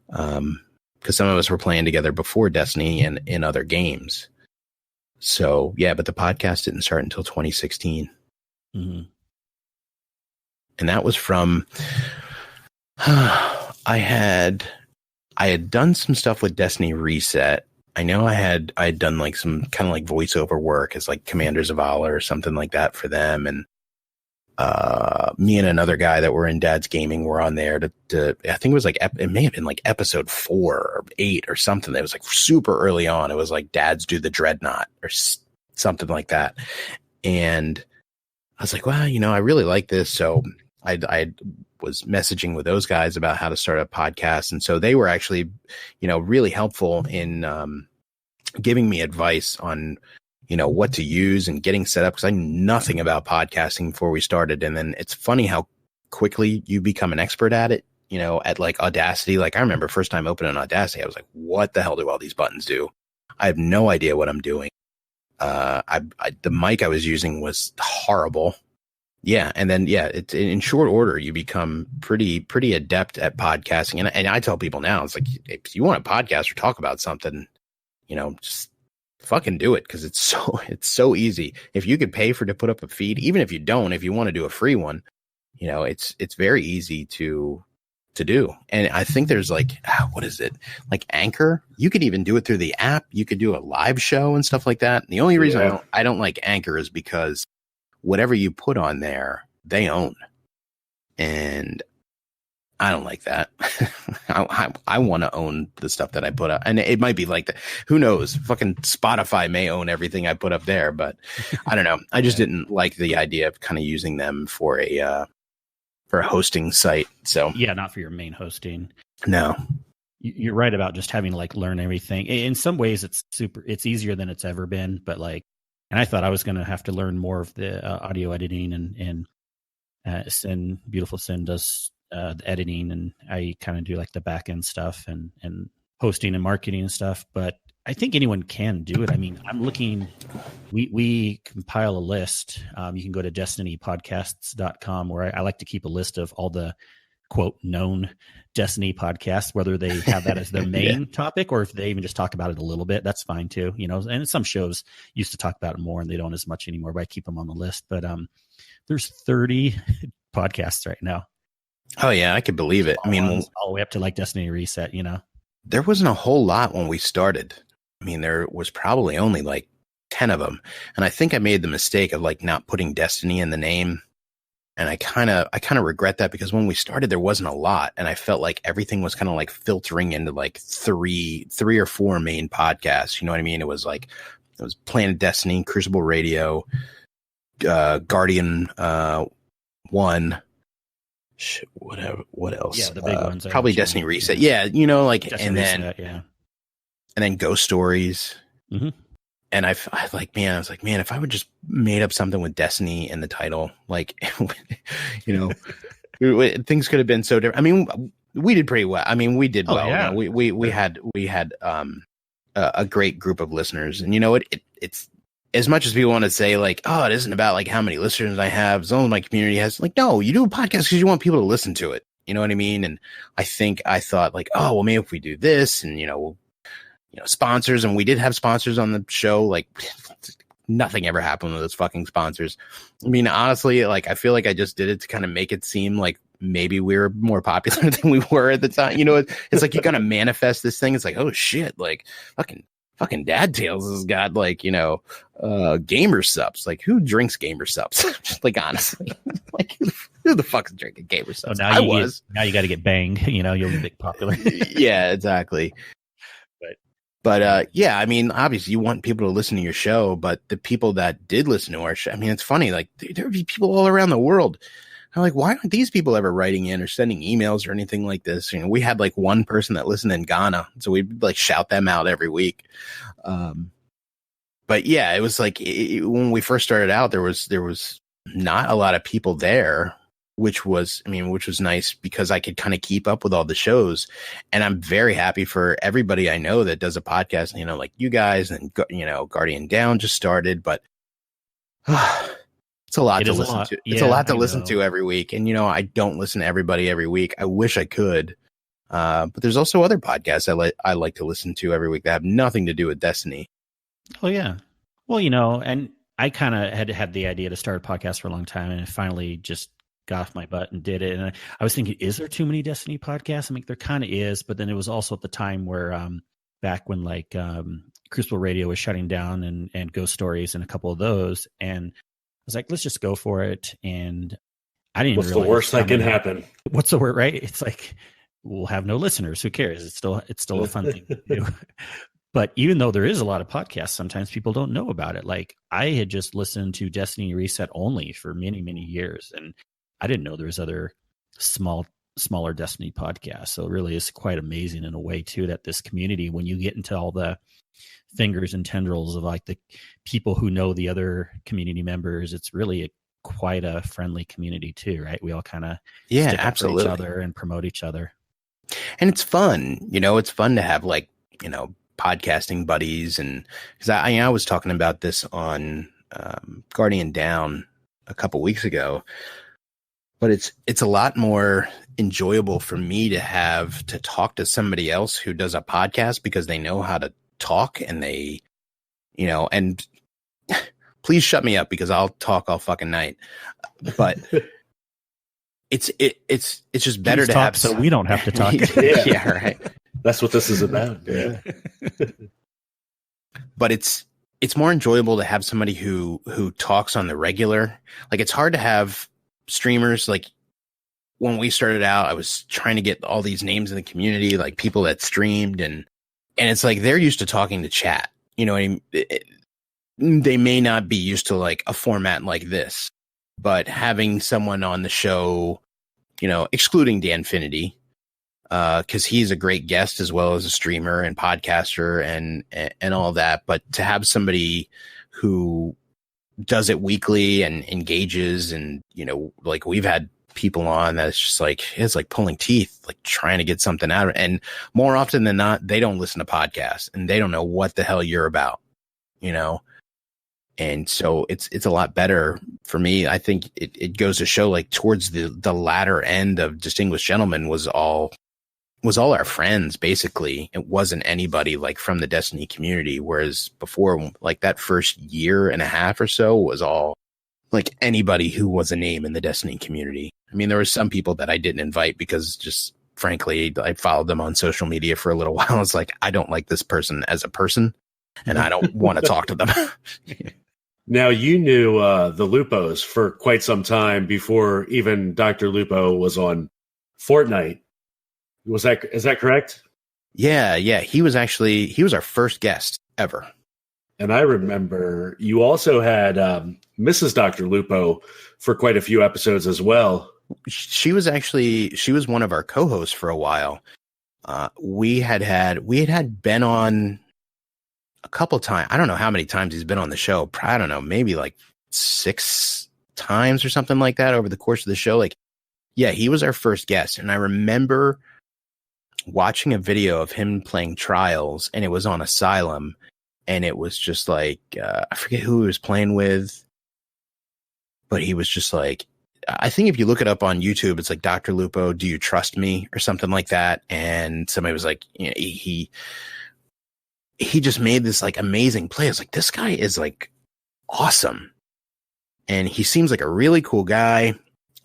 S1: Because some of us were playing together before Destiny and in other games. So but the podcast didn't start until 2016.
S2: Mm-hmm.
S1: And that was from, I had done some stuff with Destiny Reset. I know I had done like some kind of like voiceover work as like Commanders of Valor or something like that for them. And me and another guy that were in Dad's Gaming were on there to I think it was like, it may have been like episode 4 or 8 or something. That was like super early on. It was like Dad's Do the Dreadnought or something like that. And I was like, well, I really like this. So I was messaging with those guys about how to start a podcast. And so they were actually, really helpful in giving me advice on, what to use and getting set up, because I knew nothing about podcasting before we started. And then it's funny how quickly you become an expert at it, at like Audacity. Like I remember first time opening Audacity, I was like, what the hell do all these buttons do? I have no idea what I'm doing. The mic I was using was horrible. Yeah. And then, it's in short order, you become pretty adept at podcasting. And I tell people now, it's like, if you want a podcast or talk about something, just fucking do it. Cause it's so easy. If you could pay to put up a feed, even if you don't, if you want to do a free one, it's very easy to do. And I think there's like, what is it? Like Anchor, you could even do it through the app. You could do a live show and stuff like that. And the only reason I don't like Anchor is because whatever you put on there, they own. And I don't like that. I want to own the stuff that I put up. And it might be like that. Who knows? Fucking Spotify may own everything I put up there, but I don't know. I just didn't like the idea of kind of using them for a hosting site. So
S2: not for your main hosting.
S1: No.
S2: You're right about just having to like learn everything. In some ways it's easier than it's ever been, but like, and I thought I was going to have to learn more of the audio editing and Beautiful Sin does the editing, and I kind of do like the back end stuff and hosting and marketing and stuff. But I think anyone can do it. I mean, I'm looking, we compile a list. You can go to destinypodcasts.com where I like to keep a list of all the quote known Destiny podcasts, whether they have that as their main topic or if they even just talk about it a little bit, that's fine too. And some shows used to talk about it more and they don't as much anymore, but I keep them on the list. But there's 30 podcasts right now.
S1: Oh yeah, I could believe it. I mean,
S2: all the way up to like Destiny Reset,
S1: there wasn't a whole lot when we started. I mean, there was probably only like 10 of them. And I think I made the mistake of like not putting Destiny in the name. And I kind of regret that, because when we started, there wasn't a lot. And I felt like everything was kind of like filtering into like three or four main podcasts. You know what I mean? It was Planet Destiny, Crucible Radio, Guardian 1. Whatever. What else?
S2: Yeah, the big ones.
S1: Probably Destiny Reset. Yeah, Destiny and then
S2: Reset,
S1: and then Ghost Stories.
S2: Mm-hmm.
S1: And I was like, man, if I would just made up something with Destiny in the title, like, things could have been so different. I mean, we did pretty well. I mean, we did well.
S2: Yeah.
S1: We had a great group of listeners, and it's as much as people want to say like, oh, it isn't about like how many listeners I have, as long as my community has. Like, no, you do a podcast because you want people to listen to it. You know what I mean? And I thought like, oh, well, maybe if we do this, and sponsors, and we did have sponsors on the show. Like, nothing ever happened with those fucking sponsors. I mean, honestly, like, I feel like I just did it to kind of make it seem like maybe we were more popular than we were at the time. It's like you kind of manifest this thing. It's like, oh shit, like fucking Dad Tales has got like, gamer subs. Like, who drinks gamer subs? Just like, honestly, like who the fuck's drinking gamer subs?
S2: Now you got to get banged. You'll get popular.
S1: Yeah, exactly. But I mean, obviously you want people to listen to your show, but the people that did listen to our show, I mean, it's funny, like there would be people all around the world. I'm like, why aren't these people ever writing in or sending emails or anything like this? We had like one person that listened in Ghana, so we'd like shout them out every week. But yeah, it was like when we first started out, there was not a lot of people there, which was nice because I could kind of keep up with all the shows. And I'm very happy for everybody I know that does a podcast, like you guys, and Guardian Down just started, but it's It's a lot
S2: It
S1: to
S2: is a
S1: listen
S2: lot.
S1: to. It's
S2: Yeah,
S1: a lot to
S2: I
S1: listen
S2: know.
S1: to every week. And, I don't listen to everybody every week. I wish I could. But there's also other podcasts I like to listen to every week that have nothing to do with Destiny.
S2: Oh yeah. Well, and I kind of had the idea to start a podcast for a long time, and I finally just got off my butt and did it. And I was thinking, is there too many Destiny podcasts? I mean, there kind of is, but then it was also at the time where back when Crucible Radio was shutting down and Ghost Stories and a couple of those, and I was like, let's just go for it. And I didn't
S3: What's the
S2: realize
S3: worst that can happen?
S2: What's the word, right? It's like we'll have no listeners. Who cares? It's still a fun thing to do. But even though there is a lot of podcasts, sometimes people don't know about it. Like I had just listened to Destiny Reset only for many, many years, and I didn't know there was other smaller Destiny podcasts. So it really is quite amazing in a way too, that this community, when you get into all the fingers and tendrils of like the people who know the other community members, it's really quite a friendly community too, right? We all kind of stick up for each other and promote each other.
S1: And it's fun, it's fun to have podcasting buddies. And because I was talking about this on Guardian Down a couple weeks ago, but it's a lot more enjoyable for me to have to talk to somebody else who does a podcast because they know how to talk and they, and please shut me up because I'll talk all fucking night. But it's just better
S2: please
S1: to
S2: talk
S1: have
S2: so we don't have to talk.
S1: Yeah, right.
S3: That's what this is about. Yeah.
S1: But it's more enjoyable to have somebody who talks on the regular. Like it's hard to have streamers. Like when we started out, I was trying to get all these names in the community, like people that streamed, and it's like they're used to talking to chat. They may not be used to like a format like this, but having someone on the show, excluding Danfinity, because he's a great guest as well as a streamer and podcaster and all that. But to have somebody who does it weekly and engages, and like we've had people on that's just like it's like pulling teeth, like trying to get something out of it. And more often than not, they don't listen to podcasts and they don't know what the hell you're about, And so it's a lot better for me. I think it goes to show like towards the latter end of Distinguished Gentlemen was all our friends, basically. It wasn't anybody like from the Destiny community. Whereas before, like that first year and a half or so was all like anybody who was a name in the Destiny community. I mean, there were some people that I didn't invite because just frankly, I followed them on social media for a little while. It's like, I don't like this person as a person and I don't want to talk to them.
S3: Now, you knew the Lupos for quite some time before even Dr. Lupo was on Fortnite. Is that correct?
S1: Yeah. He was our first guest ever.
S3: And I remember you also had Mrs. Dr. Lupo for quite a few episodes as well.
S1: She was one of our co-hosts for a while. We had Ben on a couple times. I don't know how many times he's been on the show. I don't know, maybe like 6 times or something like that over the course of the show. Like, yeah, he was our first guest. And I remember watching a video of him playing Trials, and it was on Asylum. And it was just like, I forget who he was playing with, but he was just like, I think if you look it up on YouTube, it's like Dr. Lupo, Do You Trust Me? Or something like that. And somebody was like, he just made this like amazing play. I was like, this guy is like awesome. And he seems like a really cool guy,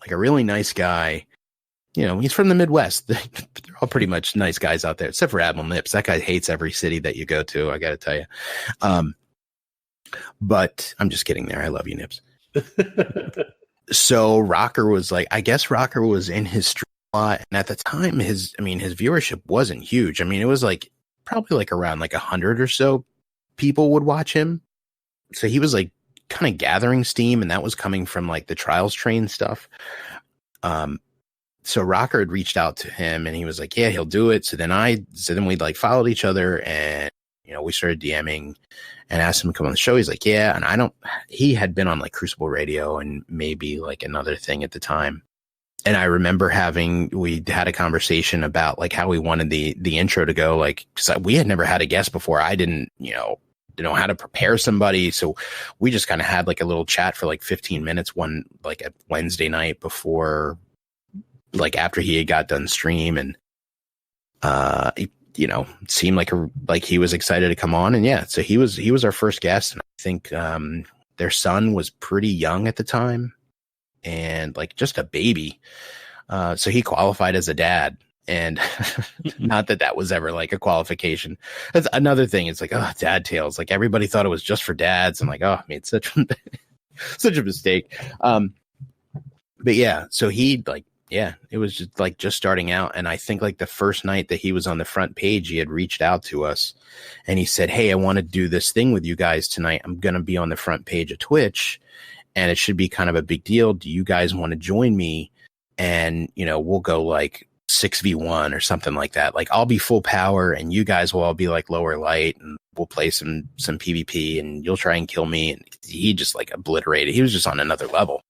S1: like a really nice guy. He's from the Midwest. They're all pretty much nice guys out there, except for Admiral Nips. That guy hates every city that you go to, I got to tell you. But I'm just kidding there. I love you, Nips. So Rocker was like, I guess Rocker was in his stream a lot. And at the time, his viewership wasn't huge. I mean, it was like probably like around like 100 or so people would watch him. So he was like kind of gathering steam, and that was coming from like the Trials train stuff. So Rocker had reached out to him and he was like, yeah, he'll do it. So then we like followed each other, and, we started DMing and asked him to come on the show. He's like, yeah. And he had been on like Crucible Radio and maybe like another thing at the time. And I remember we had a conversation about like how we wanted the intro to go, like, cause we had never had a guest before. I didn't, know how to prepare somebody. So we just kind of had like a little chat for like 15 minutes like a Wednesday night before, like after he had got done stream, and you know, seemed like he was excited to come on. And yeah, so he was our first guest, and I think their son was pretty young at the time and like just a baby. So he qualified as a dad. And not that was ever like a qualification. That's another thing. It's like, oh, dad tales. Like everybody thought it was just for dads. I'm like, oh, I made such a mistake. But yeah, so he like, yeah, it was just starting out. And I think like the first night that he was on the front page, he had reached out to us and he said, hey, I want to do this thing with you guys tonight. I'm going to be on the front page of Twitch and it should be kind of a big deal. Do you guys want to join me? And, you know, we'll go like 6v1 or something like that. Like I'll be full power and you guys will all be like lower light, and we'll play some PvP and you'll try and kill me. And he just like obliterated. He was just on another level.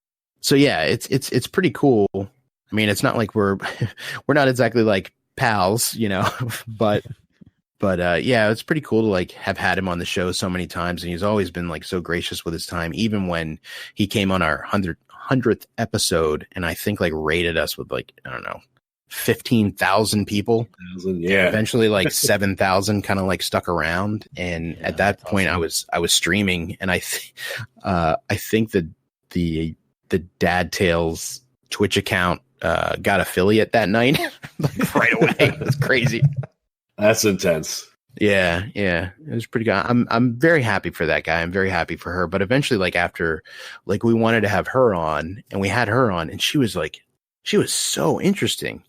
S1: So yeah, it's pretty cool. I mean, it's not like we're not exactly like pals, you know, but yeah, it's pretty cool to like have had him on the show so many times. And he's always been like so gracious with his time, even when he came on our 100th episode and I think like rated us with like, I don't know, 15,000 people.
S3: Yeah.
S1: Eventually like 7,000 kind of like stuck around. And at that point awesome. I was streaming, and I think that the Dad Tales Twitch account got affiliate that night like right away. It's crazy.
S3: That's intense.
S1: Yeah, it was pretty good. I'm very happy for that guy. I'm very happy for her. But eventually, like after, like we wanted to have her on, and we had her on, and she was so interesting.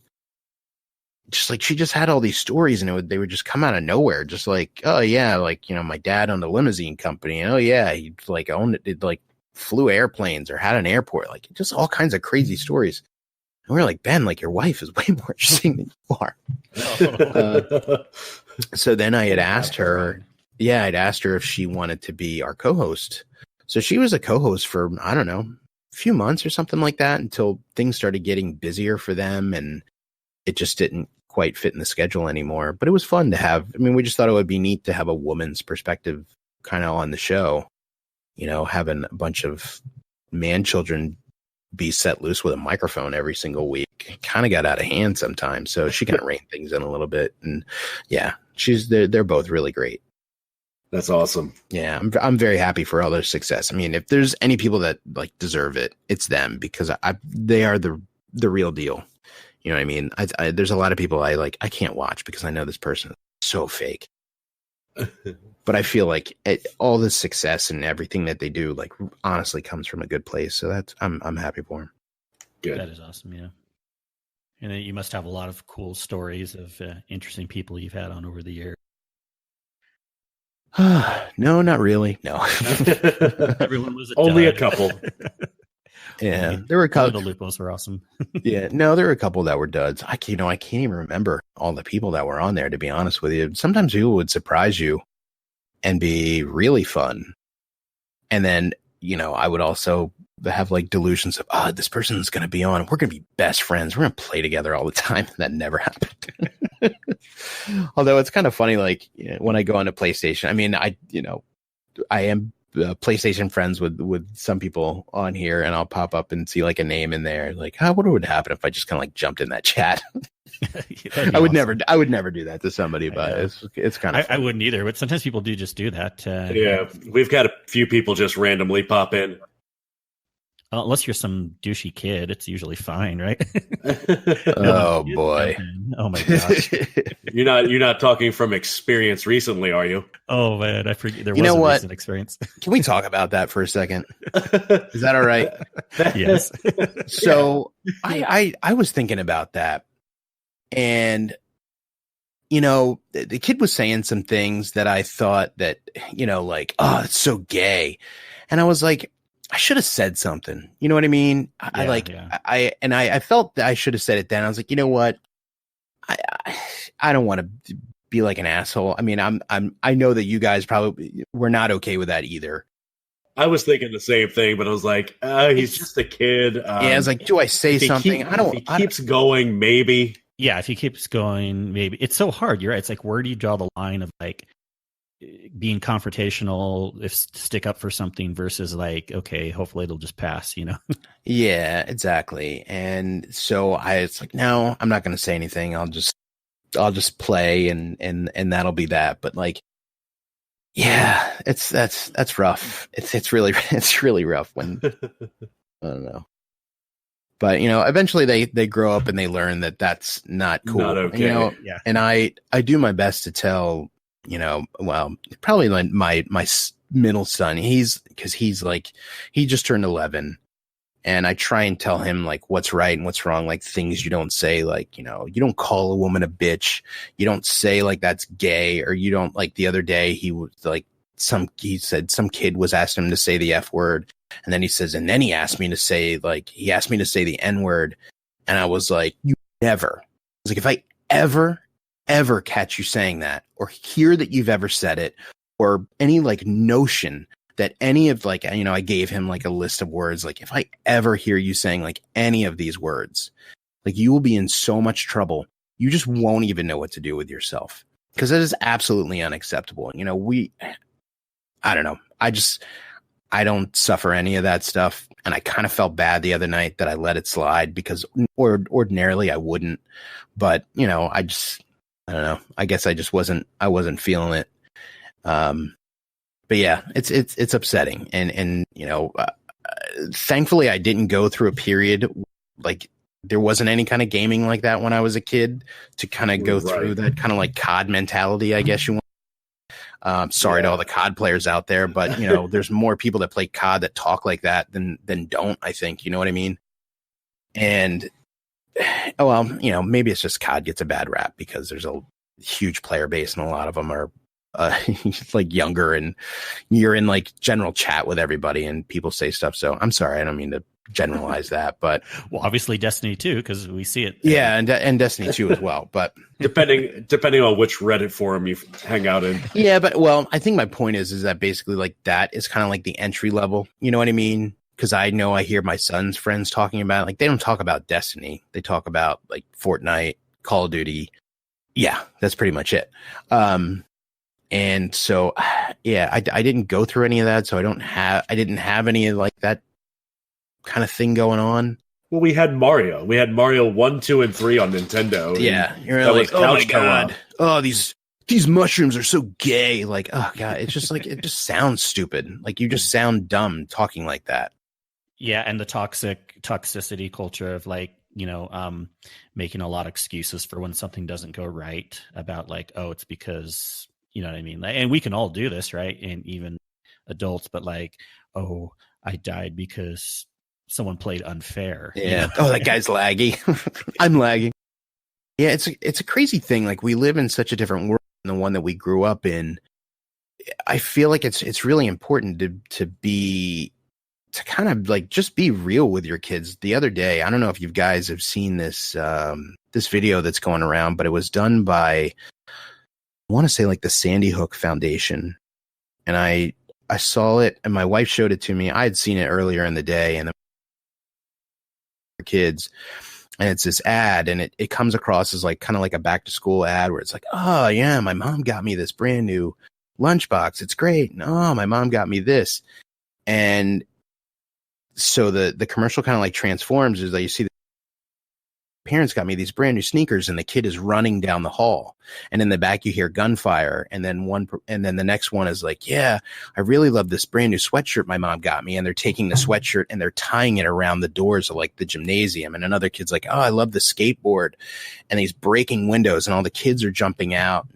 S1: Just like she just had all these stories, and they would just come out of nowhere. Just like, oh yeah, like, you know, my dad owned a limousine company, and oh yeah, he like owned it, like flew airplanes or had an airport, like just all kinds of crazy stories. And we're like, Ben, like your wife is way more interesting than you are. So then I had asked her, I'd asked her if she wanted to be our co-host. So she was a co-host for, I don't know, a few months or something like that, until things started getting busier for them and it just didn't quite fit in the schedule anymore. But it was fun to have. I mean, we just thought it would be neat to have a woman's perspective kind of on the show, you know, having a bunch of man children be set loose with a microphone every single week. Kind of got out of hand sometimes. So she kind of reined things in a little bit. And yeah, they're both really great.
S3: That's awesome.
S1: Yeah, I'm very happy for all their success. I mean, if there's any people that like deserve it, it's them, because they are the real deal. You know what I mean? There's a lot of people I can't watch because I know this person is so fake. But I feel like all the success and everything that they do, like, honestly comes from a good place. So I'm happy for them.
S3: Good.
S2: That is awesome. Yeah. And you must have a lot of cool stories of interesting people you've had on over the years.
S1: No, not really. No.
S2: Everyone was
S3: only a couple.
S1: Yeah, there were a couple.
S2: The Lupos were awesome.
S1: Yeah, no, there were a couple that were duds. I can't even remember all the people that were on there, to be honest with you. Sometimes people would surprise you and be really fun. And then, you know, I would also have like delusions of, this person's going to be on. We're going to be best friends. We're going to play together all the time. That never happened. Although it's kind of funny, like, you know, when I go on to PlayStation, I mean, I am PlayStation friends with some people on here, and I'll pop up and see like a name in there. Like, what would happen if I just kind of like jumped in that chat? I would never do that to somebody, but it's kind of.
S2: I wouldn't either, but sometimes people do just do that.
S3: Yeah, we've got a few people just randomly pop in.
S2: Unless you're some douchey kid, it's usually fine, right?
S1: Oh boy!
S2: Oh my gosh!
S3: You're not talking from experience recently, are you?
S2: Oh man, I forget. There was a recent experience.
S1: Can we talk about that for a second? Is that all right?
S2: Yes.
S1: So I was thinking about that, and you know, the kid was saying some things that I thought that, you know, like, oh, it's so gay, and I was like, I should have said something. You know what I mean? I felt that I should have said it then. I was like, you know what? I don't want to be like an asshole. I mean, I know that you guys probably were not okay with that either.
S3: I was thinking the same thing, but I was like, he's just a kid.
S1: Yeah, I was like, do I say something?
S3: If he keeps going, maybe.
S2: Yeah, if he keeps going, maybe. It's so hard. You're right. It's like, where do you draw the line of like, being confrontational, if stick up for something versus like, okay, hopefully it'll just pass, you know?
S1: Yeah, exactly. And so it's like, no, I'm not going to say anything. I'll just play and that'll be that. But like, yeah, that's rough. It's really, it's really rough when, I don't know. But, eventually they grow up and they learn that that's not cool.
S3: Not okay.
S2: Yeah.
S1: And I do my best to tell, well, probably like my middle son, because he's like, he just turned 11. And I try and tell him like what's right and what's wrong, like things you don't say, like, you don't call a woman a bitch. You don't say like that's gay, or you don't, like the other day he was like, he said some kid was asking him to say the F word. And then he says, and then he asked me to say the N word. And I was like, you never. I was like, if I ever catch you saying that, or hear that you've ever said it, or any like notion that any of like, I gave him like a list of words. Like, if I ever hear you saying like any of these words, like you will be in so much trouble. You just won't even know what to do with yourself, because that is absolutely unacceptable. I don't know. I don't suffer any of that stuff. And I kind of felt bad the other night that I let it slide, because ordinarily I wouldn't, but I don't know. I guess I wasn't feeling it. But yeah, it's upsetting. And thankfully I didn't go through a period like there wasn't any kind of gaming like that when I was a kid to kind of go through that kind of like COD mentality, I guess you want. Sorry to all the COD players out there, but there's more people that play COD that talk like that than don't, I think, you know what I mean? And maybe it's just COD gets a bad rap because there's a huge player base and a lot of them are like younger, and you're in like general chat with everybody and people say stuff. So I'm sorry, I don't mean to generalize that, but
S2: well, obviously Destiny 2, because we see it.
S1: Yeah, and Destiny 2 as well. But
S3: depending on which Reddit forum you hang out in.
S1: Yeah, but I think my point is that basically like that is kind of like the entry level. You know what I mean? Because I know I hear my son's friends talking about, like, they don't talk about Destiny. They talk about like Fortnite, Call of Duty. Yeah, that's pretty much it. And so, yeah, I didn't go through any of that, so I didn't have any of like that kind of thing going on.
S3: Well, we had Mario. We had Mario 1, 2, and 3 on Nintendo.
S1: Yeah, you're like, oh my god, oh these mushrooms are so gay. Like, oh god, it's just like, it just sounds stupid. Like, you just sound dumb talking like that.
S2: Yeah, and the toxicity culture of like, making a lot of excuses for when something doesn't go right, about like, oh, it's because, you know what I mean? And we can all do this, right? And even adults, but like, oh, I died because someone played unfair.
S1: Yeah. Oh, that guy's laggy. I'm lagging. Yeah, it's a crazy thing. Like, we live in such a different world than the one that we grew up in. I feel like it's really important to kind of like just be real with your kids. The other day, I don't know if you guys have seen this this video that's going around, but it was done by, I want to say like the Sandy Hook Foundation. And I saw it and my wife showed it to me. I had seen it earlier in the day, and the kids, and it's this ad, and it comes across as like kind of like a back to school ad where it's like, oh yeah, my mom got me this brand new lunchbox. It's great. And, oh, my mom got me this. And so the commercial kind of like transforms is that you see the parents got me these brand new sneakers, and the kid is running down the hall, and in the back you hear gunfire, and then the next one is like, yeah, I really love this brand new sweatshirt my mom got me, and they're taking the sweatshirt and they're tying it around the doors of like the gymnasium, and another kid's like, oh, I love the skateboard, and he's breaking windows, and all the kids are jumping out,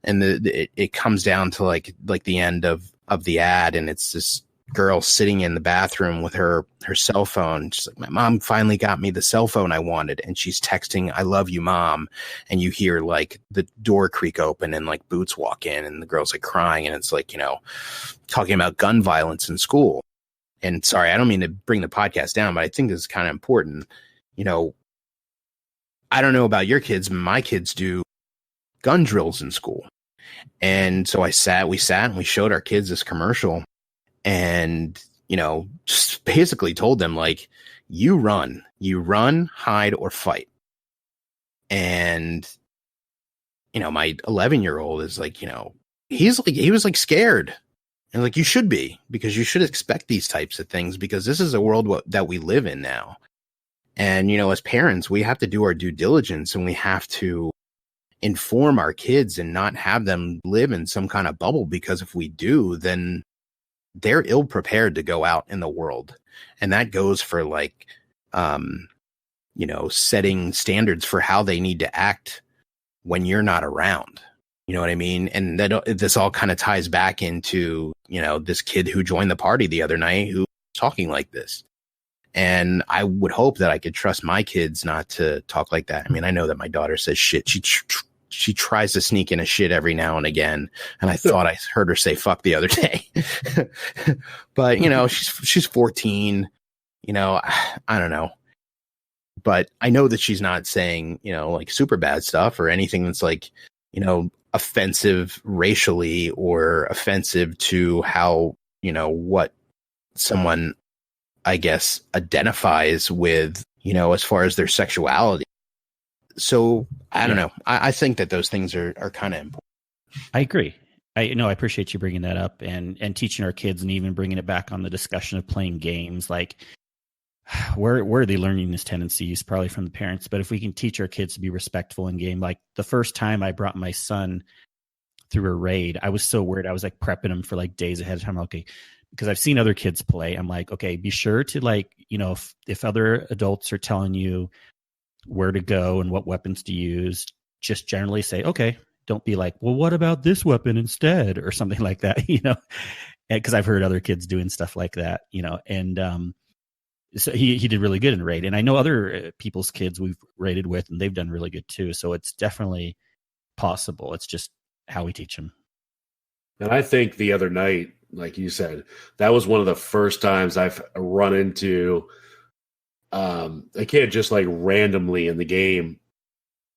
S1: and it comes down to like the end of the ad, and it's this girl sitting in the bathroom with her cell phone. She's like, my mom finally got me the cell phone I wanted, and she's texting, I love you, mom. And you hear like the door creak open and like boots walk in, and the girl's like crying, and it's like, talking about gun violence in school. And sorry, I don't mean to bring the podcast down, but I think this is kind of important. I don't know about your kids, my kids do gun drills in school. And so we sat and we showed our kids this commercial, and, just basically told them, like, you run, hide, or fight. And, my 11-year-old is like, he was like scared. And like, you should be, because you should expect these types of things, because this is a world that we live in now. And, you know, as parents, we have to do our due diligence, and we have to inform our kids and not have them live in some kind of bubble, because if we do, then they're ill prepared to go out in the world. And that goes for like, you know, setting standards for how they need to act when you're not around. You know what I mean? And this all kind of ties back into, you know, this kid who joined the party the other night who was talking like this. And I would hope that I could trust my kids not to talk like that. I mean, I know that my daughter says shit. She tries to sneak in a shit every now and again. And I thought I heard her say fuck the other day. But, you know, she's 14. You know, I don't know. But I know that she's not saying, you know, like super bad stuff or anything that's like, you know, offensive racially or offensive to how, you know, what someone, I guess, identifies with, you know, as far as their sexuality. So I don't know. I think that those things are kind of important.
S2: I agree. I appreciate you bringing that up and teaching our kids, and even bringing it back on the discussion of playing games. Like, where are they learning this tendencies? Probably from the parents. But if we can teach our kids to be respectful in game, like the first time I brought my son through a raid, I was so worried. I was like prepping him for like days ahead of time. Okay, because I've seen other kids play. I'm like, okay, be sure to, like, you know, if other adults are telling you where to go and what weapons to use, just generally say, okay. Don't be like, well, what about this weapon instead, or something like that, you know, because I've heard other kids doing stuff like that, you know, and so he did really good in raid. And I know other people's kids we've raided with, and they've done really good too. So it's definitely possible. It's just how we teach them.
S3: And I think the other night, like you said, that was one of the first times I've run into a kid just like randomly in the game.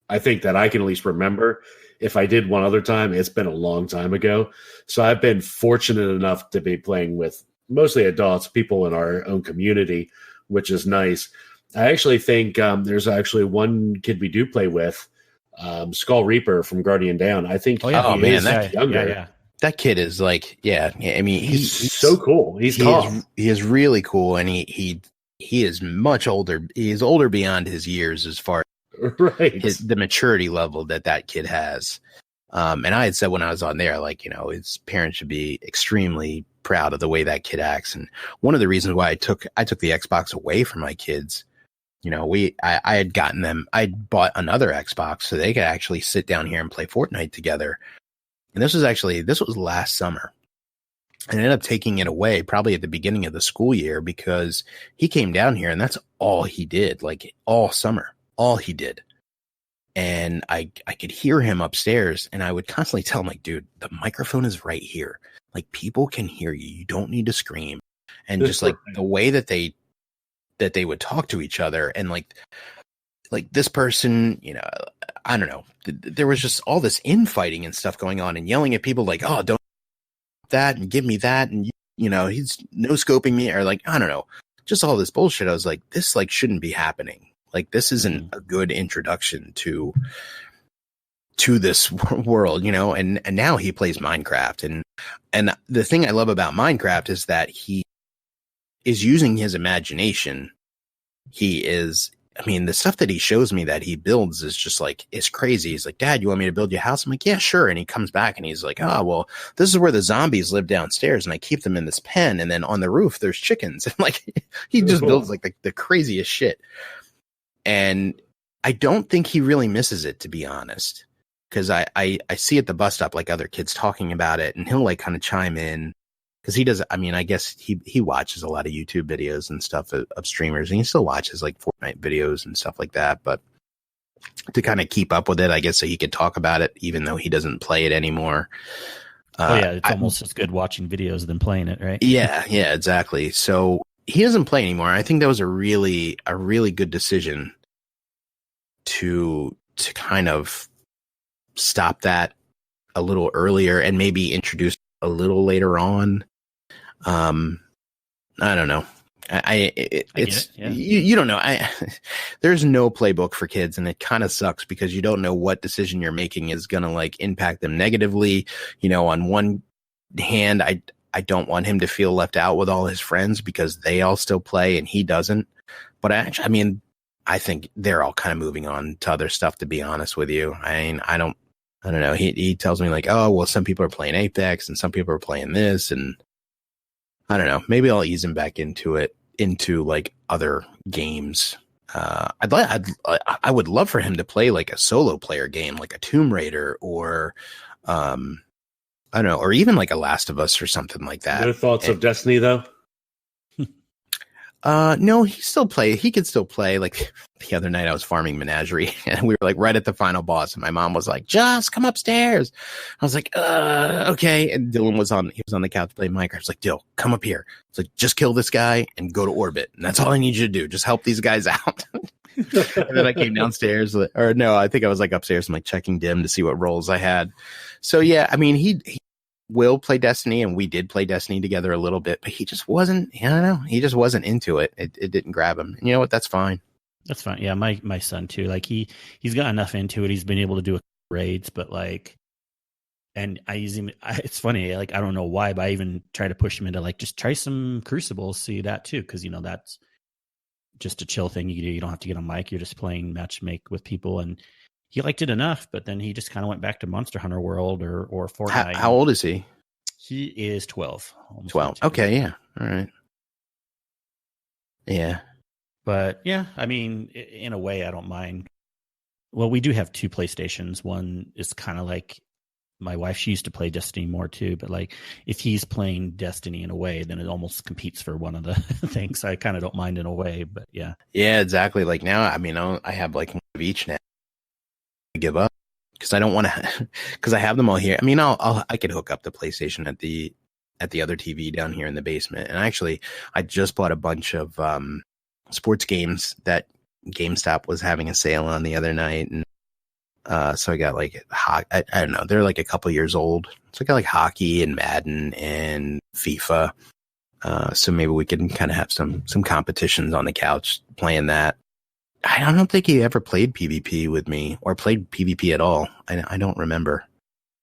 S3: I think that I can at least remember. If I did one other time, it's been a long time ago. So I've been fortunate enough to be playing with mostly adults, people in our own community, which is nice. I actually think there's actually one kid we do play with, Skull Reaper from Guardian Down. I think
S1: he's younger. Yeah. That kid is like, I mean,
S3: he's so cool. He's tall.
S1: He is really cool, and he is much older. He is older beyond his years as far as the maturity level that kid has. And I had said when I was on there, like, you know, his parents should be extremely proud of the way that kid acts. And one of the reasons why I took the Xbox away from my kids, you know, I had gotten them, I'd bought another Xbox so they could actually sit down here and play Fortnite together. And this was last summer. I ended up taking it away probably at the beginning of the school year, because he came down here and that's all he did, like all summer, all he did. And I could hear him upstairs, and I would constantly tell him, like, dude, the microphone is right here. Like, people can hear you. You don't need to scream. And just like the way that they would talk to each other, and like this person, you know, I don't know. There was just all this infighting and stuff going on, and yelling at people like, oh, don't that and give me that. And, you know, he's no scoping me, or like, I don't know, just all this bullshit. I was like, this like shouldn't be happening. Like, this isn't a good introduction to this world, you know. And now he plays Minecraft, and the thing I love about Minecraft is that he is using his imagination. He is, I mean, the stuff that he shows me that he builds is just like, it's crazy. He's like, Dad, you want me to build your house? I'm like, yeah, sure. And he comes back and he's like, oh, well, this is where the zombies live downstairs, and I keep them in this pen, and then on the roof there's chickens. And like, he just builds like the craziest shit. And I don't think he really misses it, to be honest, because I see at the bus stop like other kids talking about it, and he'll like kind of chime in, because he does. I mean, I guess he watches a lot of YouTube videos and stuff of streamers, and he still watches like Fortnite videos and stuff like that. But to kind of keep up with it, I guess, so he could talk about it, even though he doesn't play it anymore.
S2: It's almost as good watching videos than playing it, right?
S1: Yeah, exactly. So he doesn't play anymore. I think that was a really good decision to kind of stop that a little earlier, and maybe introduce a little later on. I don't know. It's
S2: get it, yeah.
S1: you don't know. There's no playbook for kids, and it kind of sucks because you don't know what decision you're making is going to like impact them negatively. On one hand, I don't want him to feel left out with all his friends because they all still play and he doesn't. But I think they're all kind of moving on to other stuff, to be honest with you. I don't know. He tells me like, oh, well, some people are playing Apex and some people are playing this, and I don't know. Maybe I'll ease him back into like other games. I would love for him to play like a solo player game, like a Tomb Raider or, I don't know, or even like a Last of Us or something like that.
S3: No thoughts of Destiny though?
S1: No, he could still play. Like the other night I was farming Menagerie and we were like right at the final boss and my mom was like, just come upstairs. I was like, okay. And Dylan was on the couch playing Minecraft. I was like, Dill, come up here. It's like, just kill this guy and go to orbit. And that's all I need you to do. Just help these guys out. And then I came downstairs, or no, I think I was like upstairs and like checking dim to see what roles I had. So yeah, I mean, he will play Destiny, and we did play Destiny together a little bit, but he just wasn't, I don't know, he just wasn't into it. It didn't grab him. And you know what? That's fine.
S2: That's fine. Yeah, my son too. Like he's got enough into it. He's been able to do raids, but like, and it's funny. Like I don't know why, but I even try to push him into like just try some Crucible, see that too, because that's just a chill thing you can do. You don't have to get on mic. You're just playing matchmake with people, and he liked it enough. But then he just kind of went back to Monster Hunter World or Fortnite.
S1: How old is he?
S2: He is 12.
S1: 12. Okay, yeah. All right. Yeah.
S2: But yeah, I mean, in a way, I don't mind. Well, we do have two PlayStations. One is kind of like my wife. She used to play Destiny more too. But like, if he's playing Destiny in a way, then it almost competes for one of the things. I kind of don't mind in a way. But yeah.
S1: Yeah, exactly. Like now, I mean, I have like one of each now. I give up because I don't want to. Because I have them all here. I mean, I could hook up the PlayStation at the other TV down here in the basement. And actually, I just bought a bunch of sports games that GameStop was having a sale on the other night, and so I got like I don't know, they're like a couple years old, so I got like hockey and Madden and FIFA. So maybe we can kind of have some competitions on the couch playing that. I don't think he ever played PvP with me or played PvP at all. I don't remember.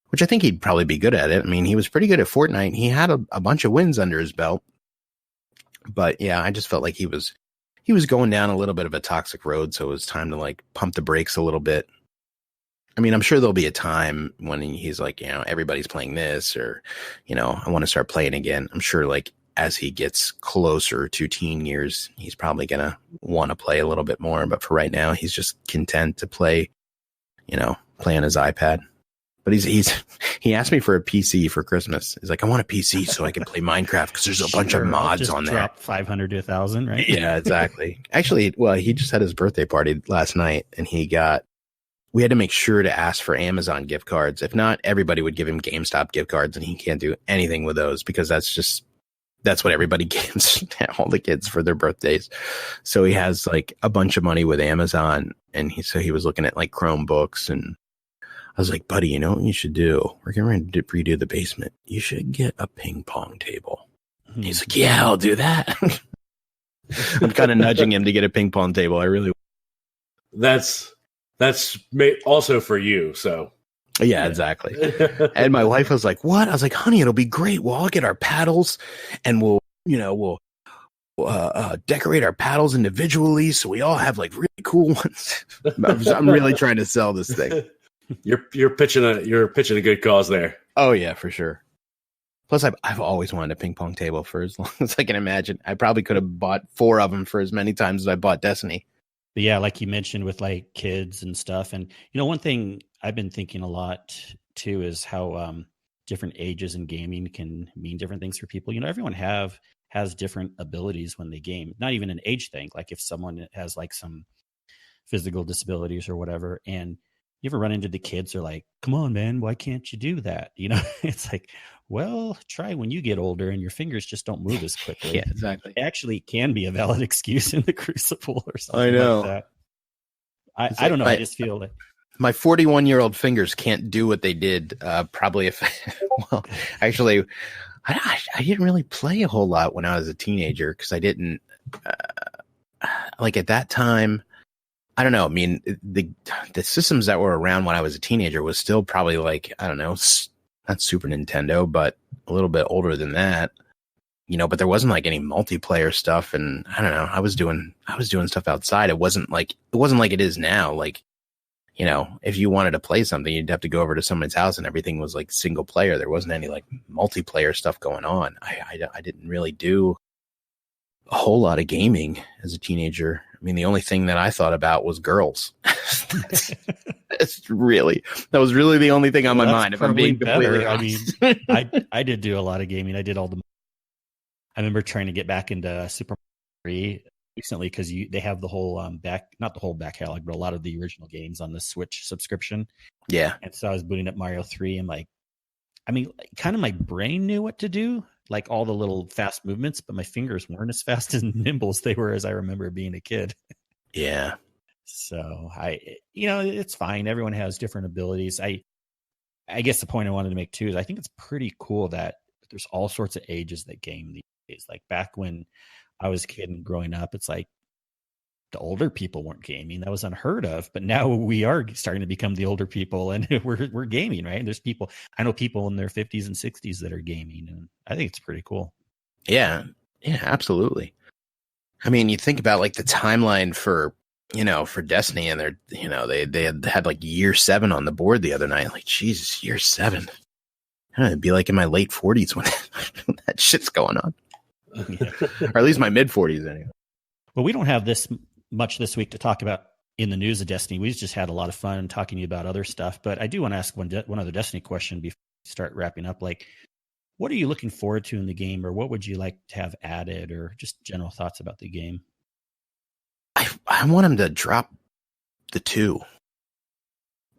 S1: Which I think he'd probably be good at it. I mean, he was pretty good at Fortnite. He had a bunch of wins under his belt. But yeah, I just felt like he was going down a little bit of a toxic road, so it was time to like pump the brakes a little bit. I mean, I'm sure there'll be a time when he's like, everybody's playing this, or, I want to start playing again. I'm sure like as he gets closer to teen years, he's probably going to want to play a little bit more. But for right now, he's just content to play on his iPad. But he asked me for a PC for Christmas. He's like, I want a PC so I can play Minecraft because there's a bunch of mods on there.
S2: Drop 500 to 1,000, right?
S1: Yeah, exactly. Actually, well, he just had his birthday party last night, and we had to make sure to ask for Amazon gift cards. If not, everybody would give him GameStop gift cards, and he can't do anything with those because that's what everybody gives all the kids for their birthdays. So he has like a bunch of money with Amazon, and he was looking at like Chromebooks, and I was like, buddy, you know what you should do? We're going to redo the basement. You should get a ping pong table. Mm-hmm. He's like, yeah, I'll do that. I'm kind of nudging him to get a ping pong table. I really.
S3: That's also for you. So.
S1: Yeah, exactly. And my wife was like, what? I was like, honey, it'll be great. We'll all get our paddles and we'll decorate our paddles individually. So we all have like really cool ones. I'm really trying to sell this thing.
S3: You're pitching a good cause there.
S1: Oh yeah, for sure. Plus, I've always wanted a ping pong table for as long as I can imagine. I probably could have bought 4 of them for as many times as I bought Destiny.
S2: But yeah, like you mentioned with like kids and stuff, and one thing I've been thinking a lot too is how different ages in gaming can mean different things for people. Everyone has different abilities when they game. Not even an age thing. Like if someone has like some physical disabilities or whatever, and you ever run into the kids who are like, come on, man, why can't you do that? It's like, well, try when you get older and your fingers just don't move as quickly.
S1: Yeah, exactly.
S2: It actually can be a valid excuse in the Crucible or something.
S1: I know.
S2: Like that. I don't know. I just feel like
S1: my 41-year-old fingers can't do what they did. Probably actually, I didn't really play a whole lot when I was a teenager because I didn't like at that time, I don't know. I mean, the systems that were around when I was a teenager was still probably like, I don't know, not Super Nintendo, but a little bit older than that. But there wasn't like any multiplayer stuff, and I don't know. I was doing stuff outside. It wasn't like it is now. Like, if you wanted to play something, you'd have to go over to someone's house, and everything was like single player. There wasn't any like multiplayer stuff going on. I didn't really do a whole lot of gaming as a teenager. I mean, the only thing that I thought about was girls. that was really the only thing on my mind. If I'm being completely honest.
S2: I mean, I did do a lot of gaming. I remember trying to get back into Super Mario 3 recently because they have the whole not the whole back catalog, but a lot of the original games on the Switch subscription.
S1: Yeah.
S2: And so I was booting up Mario 3 and kind of my brain knew what to do, like all the little fast movements, but my fingers weren't as fast and nimble as they were as I remember being a kid.
S1: Yeah.
S2: So it's fine. Everyone has different abilities. I guess the point I wanted to make too is I think it's pretty cool that there's all sorts of ages that game these days. Like back when I was a kid and growing up, it's like the older people weren't gaming. That was unheard of. But now we are starting to become the older people and we're gaming, right? And I know people in their 50s and 60s that are gaming, and I think it's pretty cool.
S1: Yeah. Yeah, absolutely. I mean, you think about like the timeline for Destiny, and they had like year 7 on the board the other night. Like, Jesus, year 7. It'd be like in my late 40s when that shit's going on.
S2: Yeah.
S1: Or at least my mid 40s anyway.
S2: Well, we don't have this much this week to talk about in the news of Destiny. We've just had a lot of fun talking to you about other stuff. But I do want to ask one other Destiny question before we start wrapping up. Like, what are you looking forward to in the game, or what would you like to have added, or just general thoughts about the game?
S1: I want him to drop the 2.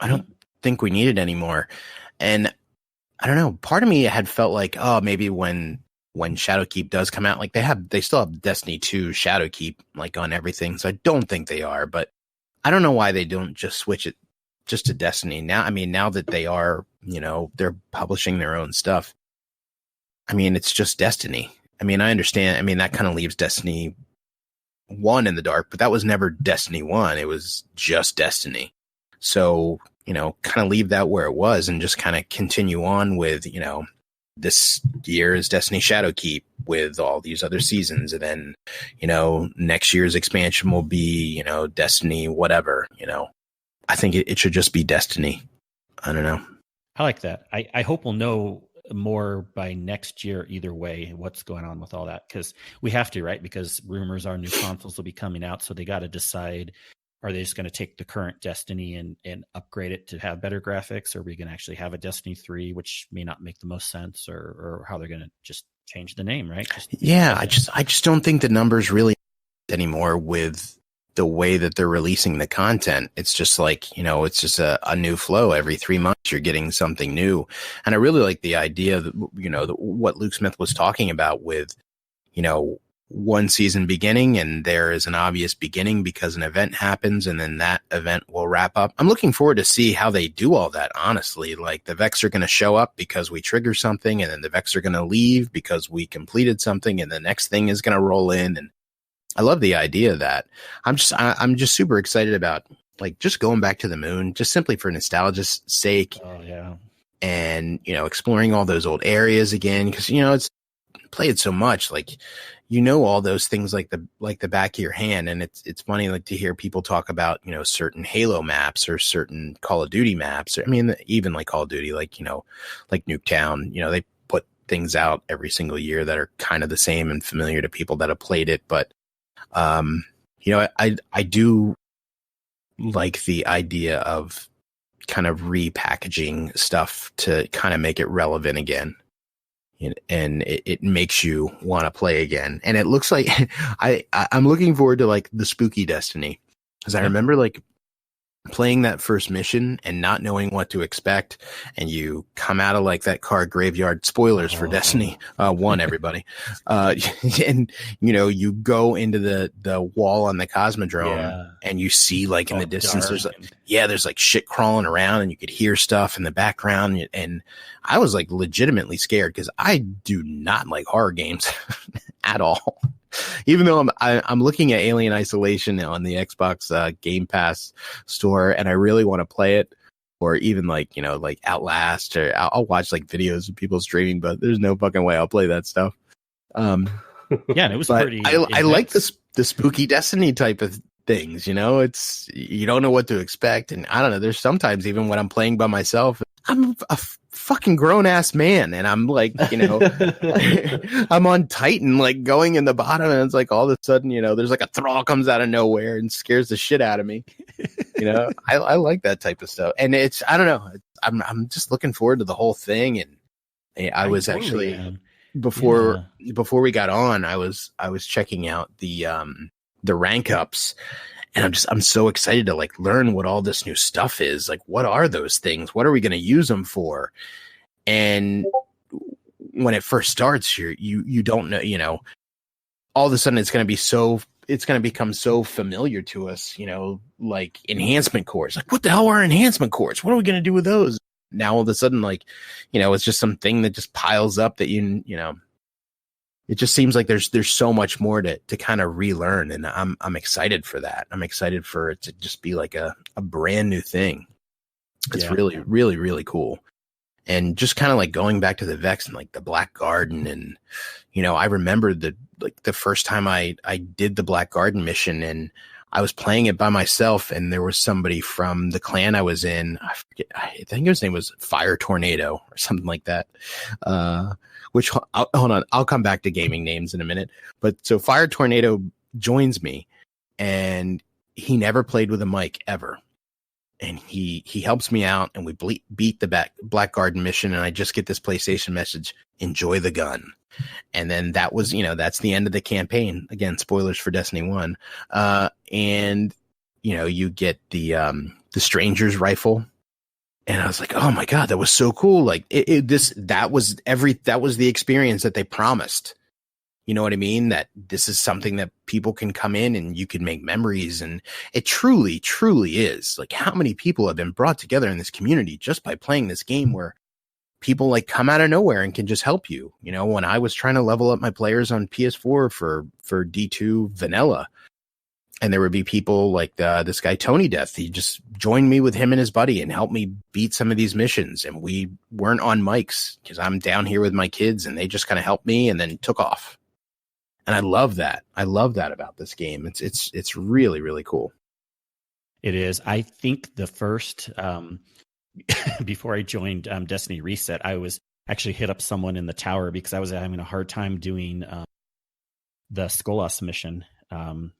S1: I don't think we need it anymore. And I don't know. Part of me had felt like, oh, maybe when Shadowkeep does come out, like they still have Destiny 2 Shadowkeep like on everything. So I don't think they are, but I don't know why they don't just switch it just to Destiny now. I mean, now that they are, they're publishing their own stuff. I mean, it's just Destiny. I mean, I understand. I mean, that kind of leaves Destiny 1 in the dark, but that was never Destiny 1. It was just Destiny. So, kind of leave that where it was and just kind of continue on with, this year is Destiny Shadowkeep with all these other seasons. And then, next year's expansion will be, Destiny, whatever, I think it should just be Destiny. I don't know.
S2: I like that. I hope we'll know more by next year either way what's going on with all that, because we have to, right? Because rumors are new consoles will be coming out, so they got to decide, are they just going to take the current Destiny and upgrade it to have better graphics, or are we going to actually have a Destiny 3, which may not make the most sense, or how they're going to just change the name, right?
S1: I just don't think the numbers really anymore with the way that they're releasing the content. It's just like, it's just a new flow. Every 3 months you're getting something new. And I really like the idea that, what Luke Smith was talking about with, one season beginning, and there is an obvious beginning because an event happens, and then that event will wrap up. I'm looking forward to see how they do all that, honestly. Like, the Vex are going to show up because we trigger something, and then the Vex are going to leave because we completed something, and the next thing is going to roll in. And I love the idea of that. I'm just super excited about, like, just going back to the moon, just simply for nostalgia's sake.
S2: Oh yeah.
S1: And, exploring all those old areas again, because, it's played so much, like, all those things like the back of your hand. And it's funny, like, to hear people talk about, certain Halo maps or certain Call of Duty maps. I mean, even like Call of Duty, like, like Nuketown, they put things out every single year that are kind of the same and familiar to people that have played it. But, I do like the idea of kind of repackaging stuff to kind of make it relevant again. And it makes you want to play again. And it looks like I'm looking forward to like the spooky Destiny, because I remember like playing that first mission and not knowing what to expect. And you come out of like that car graveyard, spoilers for Destiny 1, everybody. And you go into the wall on the Cosmodrome, and you see like in the distance, there's like shit crawling around, and you could hear stuff in the background. And I was like legitimately scared, because I do not like horror games at all. Even though I'm looking at Alien Isolation on the Xbox Game Pass store, and I really want to play it, or even like Outlast, or I'll watch like videos of people streaming, but there's no fucking way I'll play that stuff.
S2: Yeah, and it was
S1: but
S2: pretty.
S1: I like the spooky Destiny type of things. It's you don't know what to expect, and I don't know. There's sometimes even when I'm playing by myself, I'm a fucking grown ass man, and I'm like, I'm on Titan, like going in the bottom, and it's like all of a sudden, there's like a thrall comes out of nowhere and scares the shit out of me. I like that type of stuff, and I don't know. I'm just looking forward to the whole thing, and I was totally, actually am. Before we got on, I was checking out the rank ups, and I'm so excited to like learn what all this new stuff is. Like, what are those things? What are we going to use them for? And when it first starts, you don't know. All of a sudden, it's going to become so familiar to us. Like enhancement cores. Like, what the hell are enhancement cores? What are we going to do with those? Now all of a sudden, like, it's just something that just piles up that it just seems like there's so much more to kind of relearn, and I'm excited for that. I'm excited for it to just be like a brand new thing. It's really, really, really cool. And just kind of like going back to the Vex and like the Black Garden, and I remember the first time I did the Black Garden mission, and I was playing it by myself, and there was somebody from the clan I was in. I forget. I think his name was Fire Tornado or something like that. Which hold on, I'll come back to gaming names in a minute. But so Fire Tornado joins me, and he never played with a mic ever. And he helps me out, and we beat the Black Garden mission, and I just get this PlayStation message: enjoy the gun. And then that was, that's the end of the campaign. Again, spoilers for Destiny 1. And you get the Stranger's rifle. And I was like, oh my God, that was so cool. Like that was the experience that they promised. You know what I mean? That this is something that people can come in and you can make memories. And it truly, truly is. Like, how many people have been brought together in this community just by playing this game, where people like come out of nowhere and can just help you. When I was trying to level up my players on PS4 for D2 vanilla, and there would be people like this guy, Tony Death. He just joined me with him and his buddy and helped me beat some of these missions. And we weren't on mics because I'm down here with my kids, and they just kind of helped me and then took off. And I love that. I love that about this game. It's really, really cool.
S2: It is. I think the first, before I joined Destiny Reset, I was actually hit up someone in the tower because I was having a hard time doing the Skolas mission,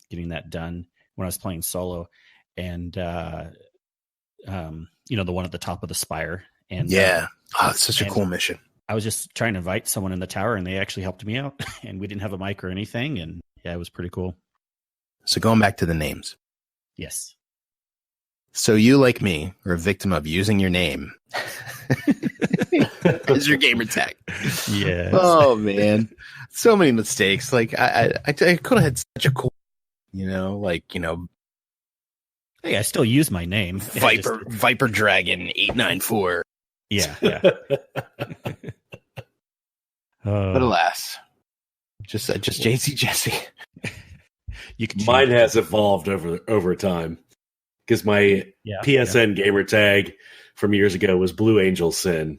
S2: getting that done when I was playing solo, and the one at the top of the spire. And
S1: it's such a cool mission.
S2: I was just trying to invite someone in the tower, and they actually helped me out, and we didn't have a mic or anything, and yeah, it was pretty cool. So
S1: going back to the names.
S2: Yes.
S1: So you, like me, are a victim of using your name as your gamer tag.
S2: Yes.
S1: Oh man, so many mistakes. Like I could have had such a cool,
S2: Hey, I still use my name.
S1: Viper Dragon 894.
S2: Yeah.
S1: But alas, just jcjesse.
S3: Mine has evolved over time. Because my PSN gamer tag from years ago was Blue Angel Sin.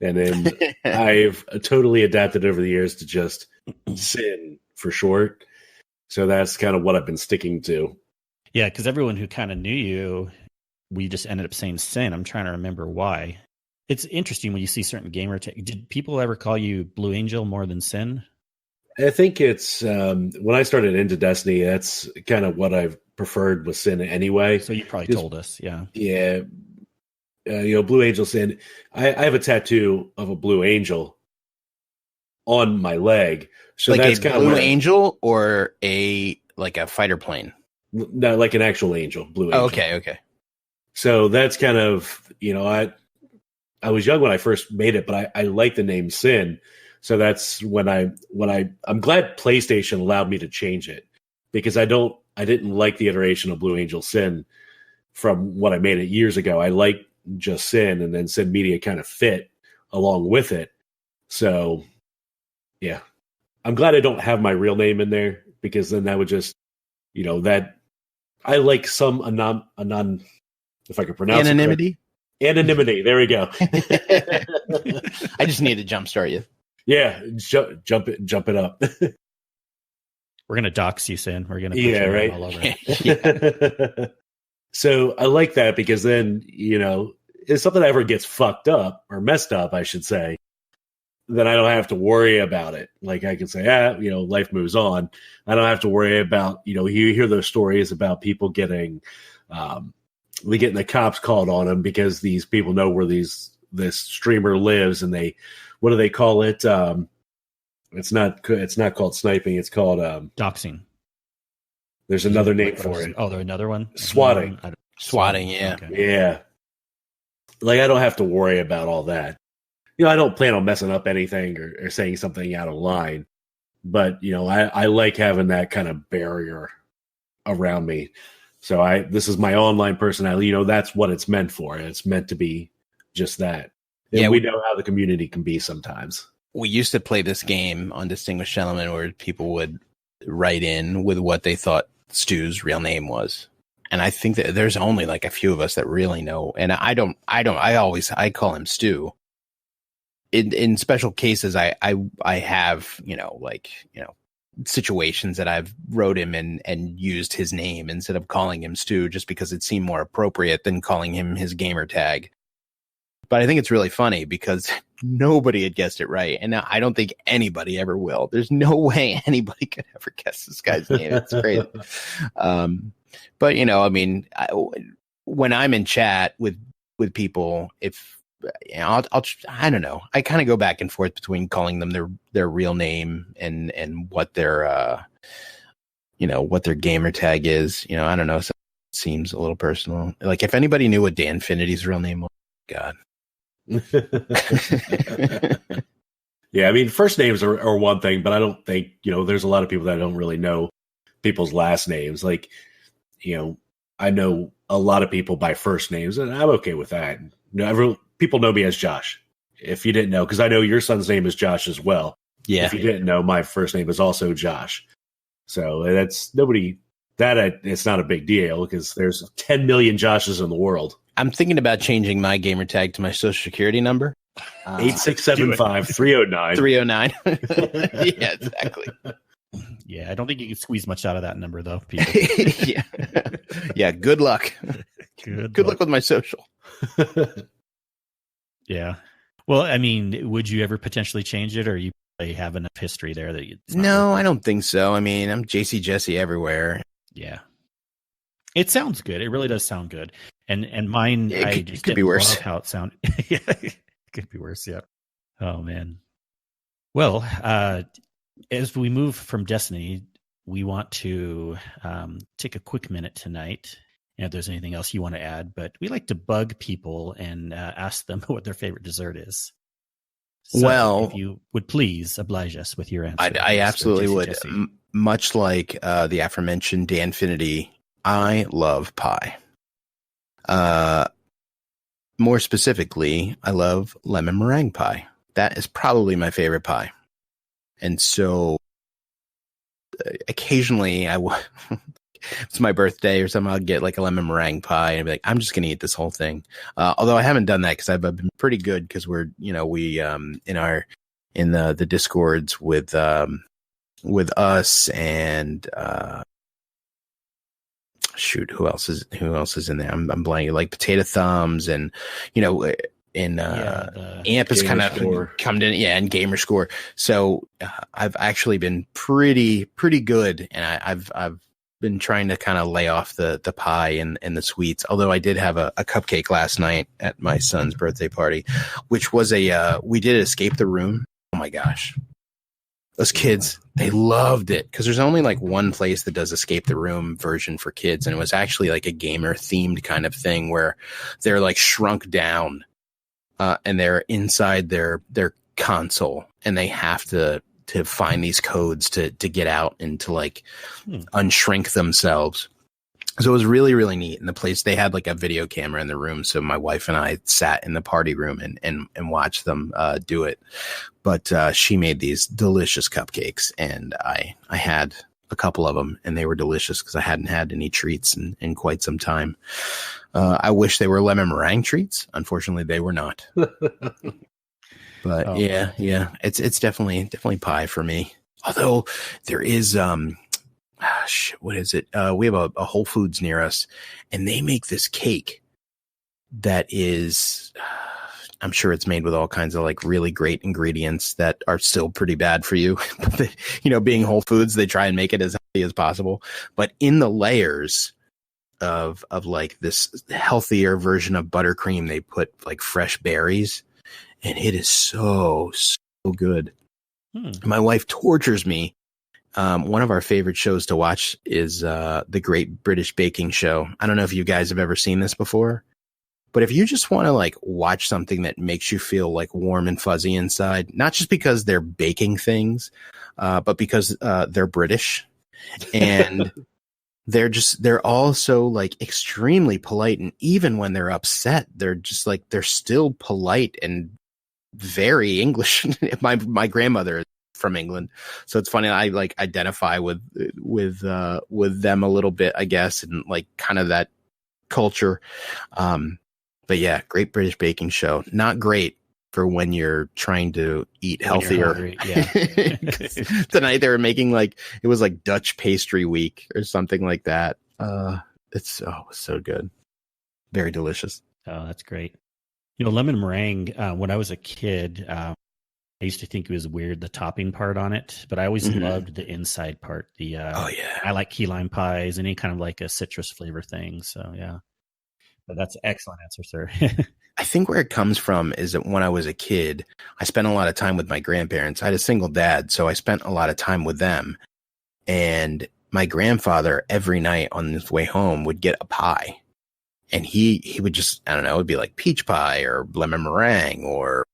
S3: And then I've totally adapted over the years to just Sin for short. So that's kind of what I've been sticking to.
S2: Yeah, because everyone who kind of knew you, we just ended up saying Sin. I'm trying to remember why. It's interesting when you see certain gamer tags. Did people ever call you Blue Angel more than Sin?
S3: I think it's when I started into Destiny, that's kind of what I've preferred with Sin anyway.
S2: So you probably told us, yeah.
S3: Yeah. Blue Angel Sin. I have a tattoo of a blue angel on my leg. So
S1: like
S3: that's
S1: a
S3: kind
S1: blue
S3: of
S1: angel or a fighter plane?
S3: No, like an actual angel, blue angel.
S1: Oh, okay. So
S3: that's kind of, I was young when I first made it, but I like the name Sin. So that's when I'm glad PlayStation allowed me to change it, because I didn't like the iteration of Blue Angel Sin from when I made it years ago. I liked just Sin, and then Sin Media kind of fit along with it. So yeah, I'm glad I don't have my real name in there, because then that would just, that I like some if I could pronounce
S1: anonymity.
S3: Anonymity. There we go.
S1: I just need to jumpstart you.
S3: Yeah, jump it up.
S2: We're gonna dox you, Sin. We're gonna put your name all over.
S3: Yeah. So I like that because then if something ever gets fucked up or messed up, I should say, then I don't have to worry about it. Like I can say, life moves on. I don't have to worry about, you hear those stories about people getting the cops called on them because these people know where this streamer lives, and what do they call it? It's not called sniping. It's called
S2: doxing.
S3: There's another name for it.
S2: Oh, there's another one?
S3: Swatting.
S1: Swatting, yeah.
S2: Okay.
S3: Yeah. Like, I don't have to worry about all that. I don't plan on messing up anything or saying something out of line. But, I like having that kind of barrier around me. So this is my online personality. That's what it's meant for. It's meant to be just that. And we know how the community can be sometimes.
S1: We used to play this game on Distinguished Gentlemen where people would write in with what they thought Stu's real name was. And I think that there's only like a few of us that really know. And I call him Stu. In special cases, I have, situations that I've wrote him and used his name instead of calling him Stu, just because it seemed more appropriate than calling him his gamer tag. But I think it's really funny because nobody had guessed it right. And I don't think anybody ever will. There's no way anybody could ever guess this guy's name. It's crazy. But, when I'm in chat with people, if I don't know, I kind of go back and forth between calling them their real name and what their, what their gamer tag is. I don't know. So it seems a little personal. Like if anybody knew what Danfinity's real name was, God.
S3: Yeah, first names are one thing, but I don't think there's a lot of people that don't really know people's last names. Like, I know a lot of people by first names, and I'm okay with that. People know me as Josh. If you didn't know, because I know your son's name is Josh as well.
S1: Yeah.
S3: If you didn't know, my first name is also Josh. So it's not a big deal because there's 10 million Joshes in the world.
S1: I'm thinking about changing my gamer tag to my social security number.
S3: 8675-309.
S1: 309. Yeah, exactly.
S2: Yeah, I don't think you can squeeze much out of that number, though. People.
S1: Yeah. Good luck. Good luck with my social.
S2: Yeah. Well, would you ever potentially change it, or you have enough history there that
S1: No, I don't think so. I'm jcjesse everywhere.
S2: Yeah. It sounds good. It really does sound good. And mine,
S1: it could be worse.
S2: How it sounded. Yeah, it could be worse. Yeah. Oh man. Well, as we move from Destiny, we want to take a quick minute tonight. And if there's anything else you want to add, but we like to bug people and ask them what their favorite dessert is. So if you would please oblige us with your answer.
S1: I absolutely would. Much like the aforementioned Danfinity, I love pie. More specifically, I love lemon meringue pie. That is probably my favorite pie. And so occasionally it's my birthday or something, I'll get like a lemon meringue pie and be like, I'm just going to eat this whole thing. Although I haven't done that because I've been pretty good because we're, we in the Discords with us and who else is in there? I'm blanking, like Potato Thumbs and Amp has kind of come in, and Gamer Score. So I've actually been pretty good, and I've been trying to kind of lay off the pie and the sweets. Although I did have a cupcake last night at my son's birthday party, which was we did Escape the Room. Oh my gosh. Those kids, they loved it because there's only like one place that does Escape the Room version for kids. And it was actually like a gamer themed kind of thing where they're like shrunk down and they're inside their console and they have to find these codes to get out and to like unshrink themselves. So it was really, really neat. And the place, they had like a video camera in the room. So my wife and I sat in the party room and watched them do it. But she made these delicious cupcakes and I had a couple of them, and they were delicious because I hadn't had any treats in quite some time. I wish they were lemon meringue treats. Unfortunately, they were not. But yeah, it's definitely pie for me. Although there is what is it? We have a Whole Foods near us, and they make this cake that is, I'm sure it's made with all kinds of like really great ingredients that are still pretty bad for you. But being Whole Foods, they try and make it as healthy as possible. But in the layers of like this healthier version of buttercream, they put like fresh berries. And it is so good. My wife tortures me. One of our favorite shows to watch is the Great British Baking Show. I don't know if you guys have ever seen this before, but if you just want to like watch something that makes you feel like warm and fuzzy inside, not just because they're baking things, but because they're British and they're also like extremely polite. And even when they're upset, they're just like, they're still polite and very English. My grandmother is from England, so it's funny. I like identify with them a little bit, I guess, and like kind of that culture. But yeah, Great British Baking Show, not great for when you're trying to eat healthier.
S2: Yeah.
S1: Tonight they were making like, it was like Dutch pastry week or something like that. It was so good, very delicious.
S2: Oh, that's great. Lemon meringue, when I was a kid, I used to think it was weird, the topping part on it, but I always loved the inside part. I like key lime pies, any kind of like a citrus flavor thing. So yeah, but that's an excellent answer, sir.
S1: I think where it comes from is that when I was a kid, I spent a lot of time with my grandparents. I had a single dad, so I spent a lot of time with them. And my grandfather, every night on his way home, would get a pie. And he would just, I don't know, it would be like peach pie or lemon meringue or,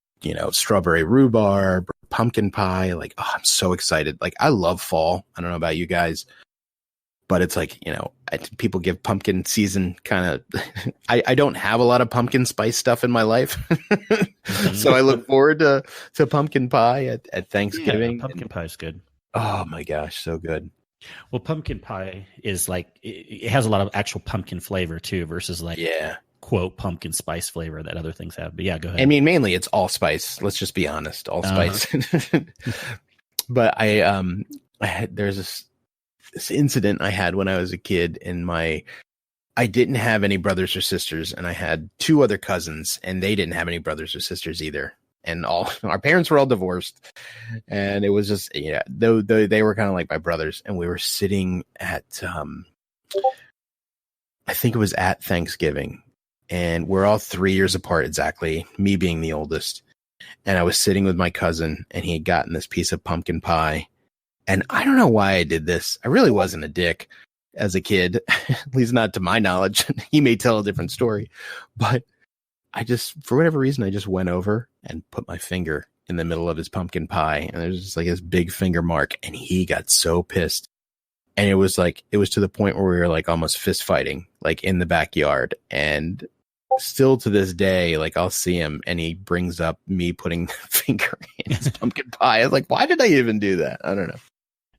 S1: strawberry rhubarb, or pumpkin pie. Like, oh, I'm so excited. Like, I love fall. I don't know about you guys, but it's like, people give pumpkin season kind of, I don't have a lot of pumpkin spice stuff in my life. So I look forward to pumpkin pie at Thanksgiving.
S2: Yeah, pumpkin pie is good.
S1: Oh my gosh, so good.
S2: Well, pumpkin pie is like, it has a lot of actual pumpkin flavor too, versus like, quote, pumpkin spice flavor that other things have. But yeah, go ahead.
S1: I mean, mainly it's all spice. Let's just be honest, all spice. But there's this incident I had when I was a kid, and I didn't have any brothers or sisters, and I had two other cousins, and they didn't have any brothers or sisters either. And our parents were all divorced, and it was just, though they were kind of like my brothers, and we were sitting at, I think it was at Thanksgiving, and we're all 3 years apart exactly, me being the oldest. And I was sitting with my cousin, and he had gotten this piece of pumpkin pie. And I don't know why I did this. I really wasn't a dick as a kid, at least not to my knowledge. He may tell a different story, but I just, for whatever reason, I just went over and put my finger in the middle of his pumpkin pie. And there's just like this big finger mark, and he got so pissed. And it was to the point where we were like almost fist fighting, like in the backyard. And still to this day, like I'll see him and he brings up me putting the finger in his pumpkin pie. I was like, why did I even do that? I don't know.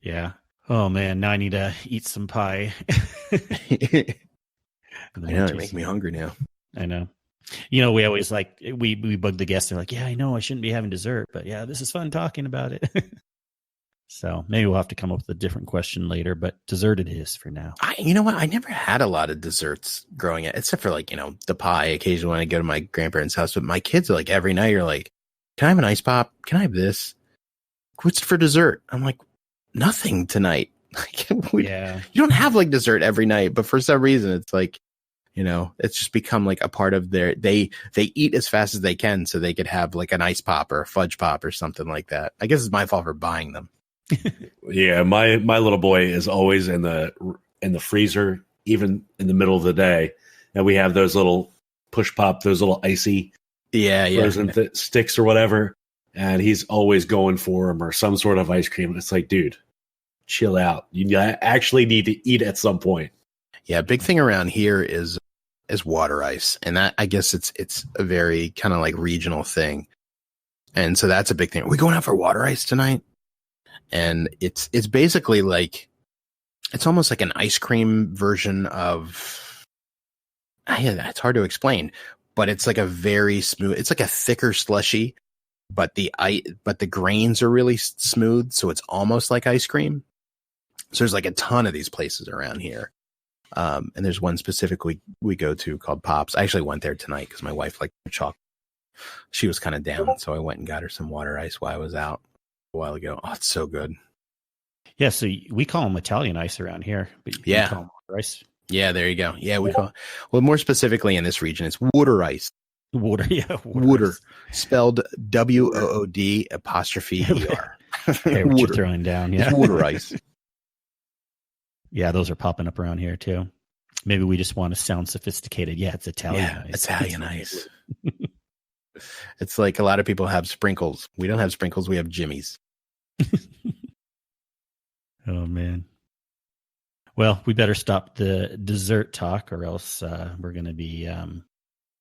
S2: Yeah. Oh man, now I need to eat some pie.
S1: I know, it makes me hungry now.
S2: I know. We always we bug the guests. They're like, yeah, I know I shouldn't be having dessert, but yeah, this is fun talking about it. So maybe we'll have to come up with a different question later, but dessert it is for now.
S1: You know what? I never had a lot of desserts growing up, except for like, the pie occasionally when I go to my grandparents' house. But my kids are like, every night you're like, can I have an ice pop? Can I have this? What's for dessert? I'm like, nothing tonight. You don't have like dessert every night, but for some reason it's like, it's just become like a part of they eat as fast as they can so they could have like an ice pop or a fudge pop or something like that. I guess it's my fault for buying them.
S3: Yeah, my little boy is always in the freezer, even in the middle of the day, and we have those little push pop, those little icy frozen sticks or whatever, and he's always going for them or some sort of ice cream. It's like, dude, chill out. You actually need to eat at some point.
S1: Yeah, big thing around here is water ice, and that, I guess it's a very kind of like regional thing, and so that's a big thing. Are we going out for water ice tonight? And it's basically like It's almost like an ice cream version of, yeah, it's hard to explain, but it's like a very smooth, it's like a thicker slushy, but the grains are really smooth. So it's almost like ice cream. So there's like a ton of these places around here. And there's one specific we go to called Pops. I actually went there tonight because my wife liked chocolate. She was kind of down, so I went and got her some water ice while I was out a while ago. Oh, it's so good.
S2: Yeah, so we call them Italian ice around here. But
S1: yeah.
S2: We call them water ice.
S1: Yeah, there you go. Yeah, we call, well, more specifically in this region, it's water ice.
S2: Water, yeah.
S1: Water. Spelled WOOD''ER.
S2: Hey, what you're throwing down, yeah.
S1: It's water ice.
S2: Yeah, those are popping up around here too. Maybe we just want to sound sophisticated. Yeah, it's Italian ice.
S1: Italian ice. It's like a lot of people have sprinkles. We don't have sprinkles. We have jimmies.
S2: Oh, man. Well, we better stop the dessert talk or else we're going to be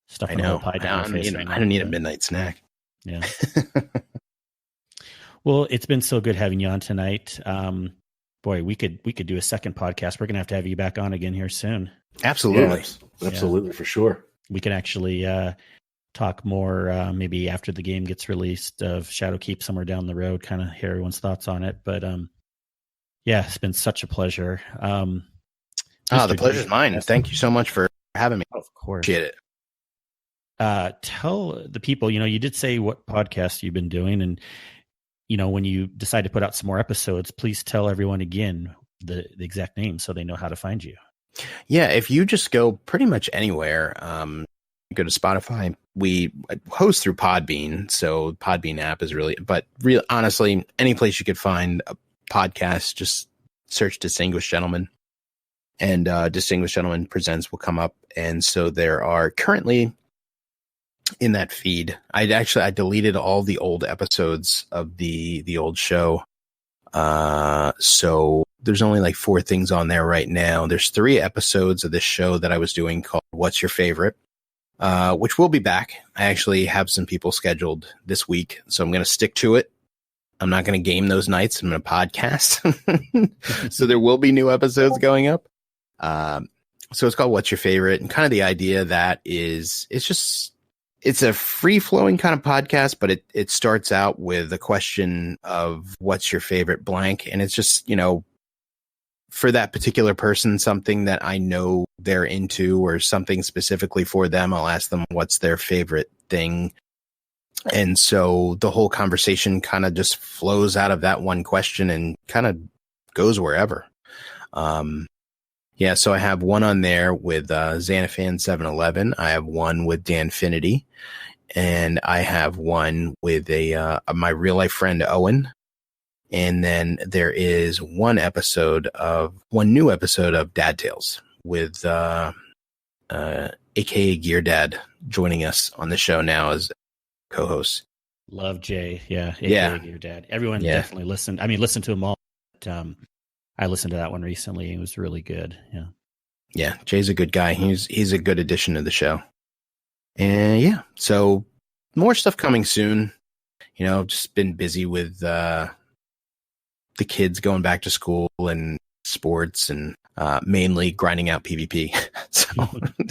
S2: stuffing a whole pie down our face.
S1: I don't need a midnight snack.
S2: Yeah. Well, it's been so good having you on tonight. Boy, we could do a second podcast. We're going to have you back on again here soon.
S1: Absolutely.
S3: Yeah, absolutely, for sure.
S2: We can actually talk more maybe after the game gets released of Shadowkeep somewhere down the road, kind of hear everyone's thoughts on it. But yeah, it's been such a pleasure.
S1: The pleasure's mine. Thank you so much for having me.
S2: Of course.
S1: Appreciate
S2: it. Tell the people, you did say what podcast you've been doing, and when you decide to put out some more episodes, please tell everyone again the exact name so they know how to find you.
S1: Yeah, if you just go pretty much anywhere, go to Spotify. We host through Podbean, so Podbean app is honestly, any place you could find a podcast, just search Distinguished Gentleman, and Distinguished Gentleman Presents will come up. And so there are currently in that feed, I deleted all the old episodes of the old show. So there's only like 4 things on there right now. There's 3 episodes of this show that I was doing called What's Your Favorite? Which will be back. I actually have some people scheduled this week, so I'm going to stick to it. I'm not going to game those nights. I'm going to podcast. So there will be new episodes going up. So it's called What's Your Favorite? And kind of the idea that it's a free flowing kind of podcast, but it starts out with a question of what's your favorite blank. And it's just, for that particular person, something that I know they're into or something specifically for them. I'll ask them what's their favorite thing. And so the whole conversation kind of just flows out of that one question and kind of goes wherever. Yeah, so I have one on there with Xanafan 711. I have one with Danfinity, and I have one with my real life friend Owen. And then there is one new episode of Dad Tales with AKA Gear Dad joining us on the show now as co-host.
S2: Love Jay. Yeah. AKA Gear Dad. Everyone definitely listened. I mean, listen to them all. But, I listened to that one recently. It was really good. Yeah.
S1: Yeah. Jay's a good guy. He's a good addition to the show. And yeah, so more stuff coming soon. Just been busy with the kids going back to school and sports and mainly grinding out PvP. So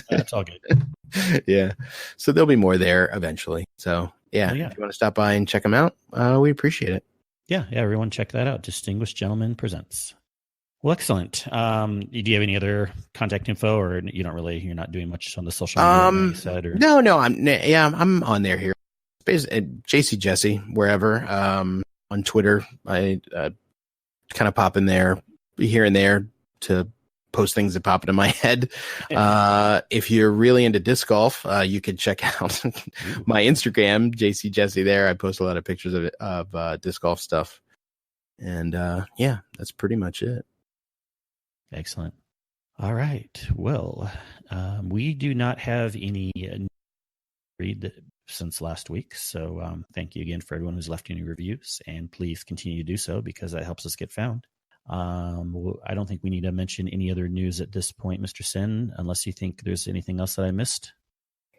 S2: that's all good.
S1: Yeah. So there'll be more there eventually. So yeah, if you want to stop by and check them out, we appreciate it.
S2: Yeah. Everyone check that out. Distinguished Gentleman Presents. Well, excellent. Do you have any other contact info, or you're not doing much on the social media? You said, or?
S1: No, I'm on there here. Basically, jcjesse, wherever. On Twitter, I kind of pop in there here and there to post things that pop into my head. If you're really into disc golf, you can check out my Instagram, jcjesse. There, I post a lot of pictures of disc golf stuff. And that's pretty much it.
S2: Excellent. All right. Well, we do not have any read since last week. So thank you again for everyone who's left any reviews, and please continue to do so because that helps us get found. I don't think we need to mention any other news at this point, Mr. Sin, unless you think there's anything else that I missed.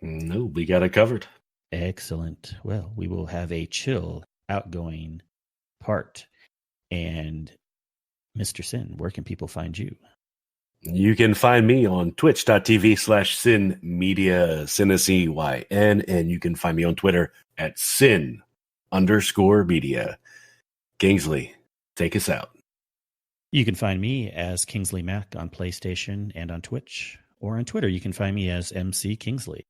S3: No, we got it covered.
S2: Excellent. Well, we will have a chill, outgoing part, and Mr. Sin, where can people find you?
S3: You can find me on twitch.tv/Sin Media, Sin, and you can find me on Twitter at Sin_media. Kingsley, take us out.
S2: You can find me as Kingsley Mac on PlayStation and on Twitch, or on Twitter. You can find me as MC Kingsley.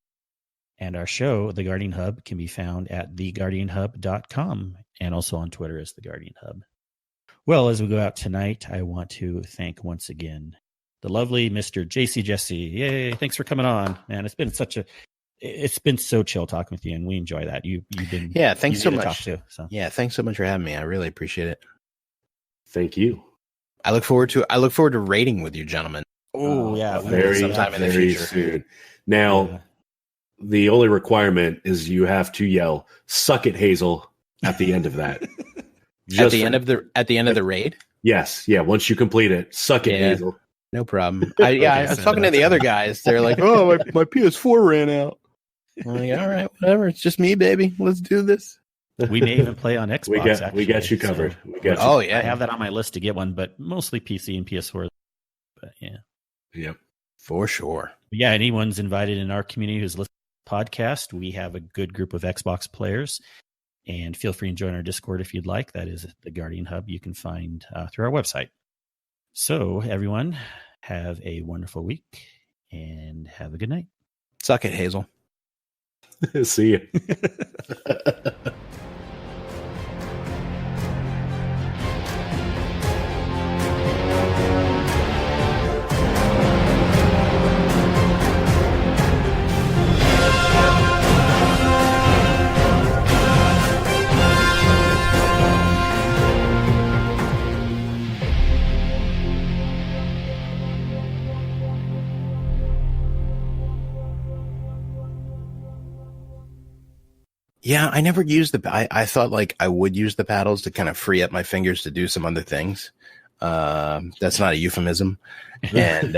S2: And our show, The Guardian Hub, can be found at theguardianhub.com and also on Twitter as The Guardian Hub. Well, as we go out tonight, I want to thank once again the lovely Mr. jcjesse. Yay! Thanks for coming on, man. It's been so chill talking with you, and we enjoy that. You've been
S1: thanks so much.
S2: Talk to, so.
S1: Yeah, thanks so much for having me. I really appreciate it.
S3: Thank you.
S1: I look forward to raiding with you, gentlemen.
S2: Oh yeah,
S3: sometime in the future. Soon. Now, the only requirement is you have to yell "Suck it, Hazel" at the end of that.
S1: At the end of the raid.
S3: Yes, yeah. Once you complete it, suck it, Hazel.
S1: No problem. I was talking to the other guys. They're like, "Oh, my PS4 ran out." I'm like, "All right, whatever. It's just me, baby. Let's do this."
S2: We may even play on Xbox.
S3: We got you covered.
S2: So,
S3: we got you.
S1: Oh yeah,
S2: I have that on my list to get one, but mostly PC and PS4. But yeah,
S3: yep,
S1: for sure.
S2: But yeah, anyone's invited in our community who's listening to the podcast. We have a good group of Xbox players, and feel free to join our Discord if you'd like. That is the Guardian Hub. You can find through our website. So everyone, have a wonderful week and have a good night.
S1: Suck it, Hazel.
S3: See you.
S1: Yeah, I never used I thought like I would use the paddles to kind of free up my fingers to do some other things. That's not a euphemism. And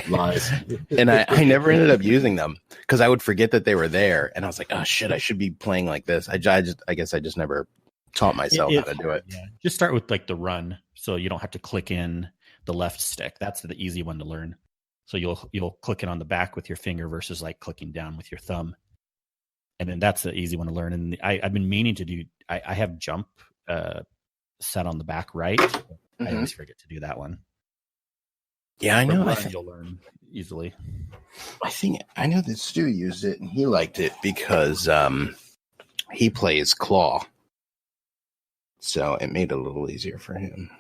S3: lies.
S1: And I never ended up using them because I would forget that they were there. And I was like, oh shit, I should be playing like this. I guess I just never taught myself how to do it.
S2: Yeah. Just start with like the run, so you don't have to click in the left stick. That's the easy one to learn. So you'll click it on the back with your finger versus like clicking down with your thumb. And then that's the easy one to learn. And I've been meaning to do. I have jump set on the back right. Mm-hmm. I always forget to do that one.
S1: Yeah, I know.
S2: You'll learn easily.
S1: I know that Stu used it and he liked it because he plays claw, so it made it a little easier for him.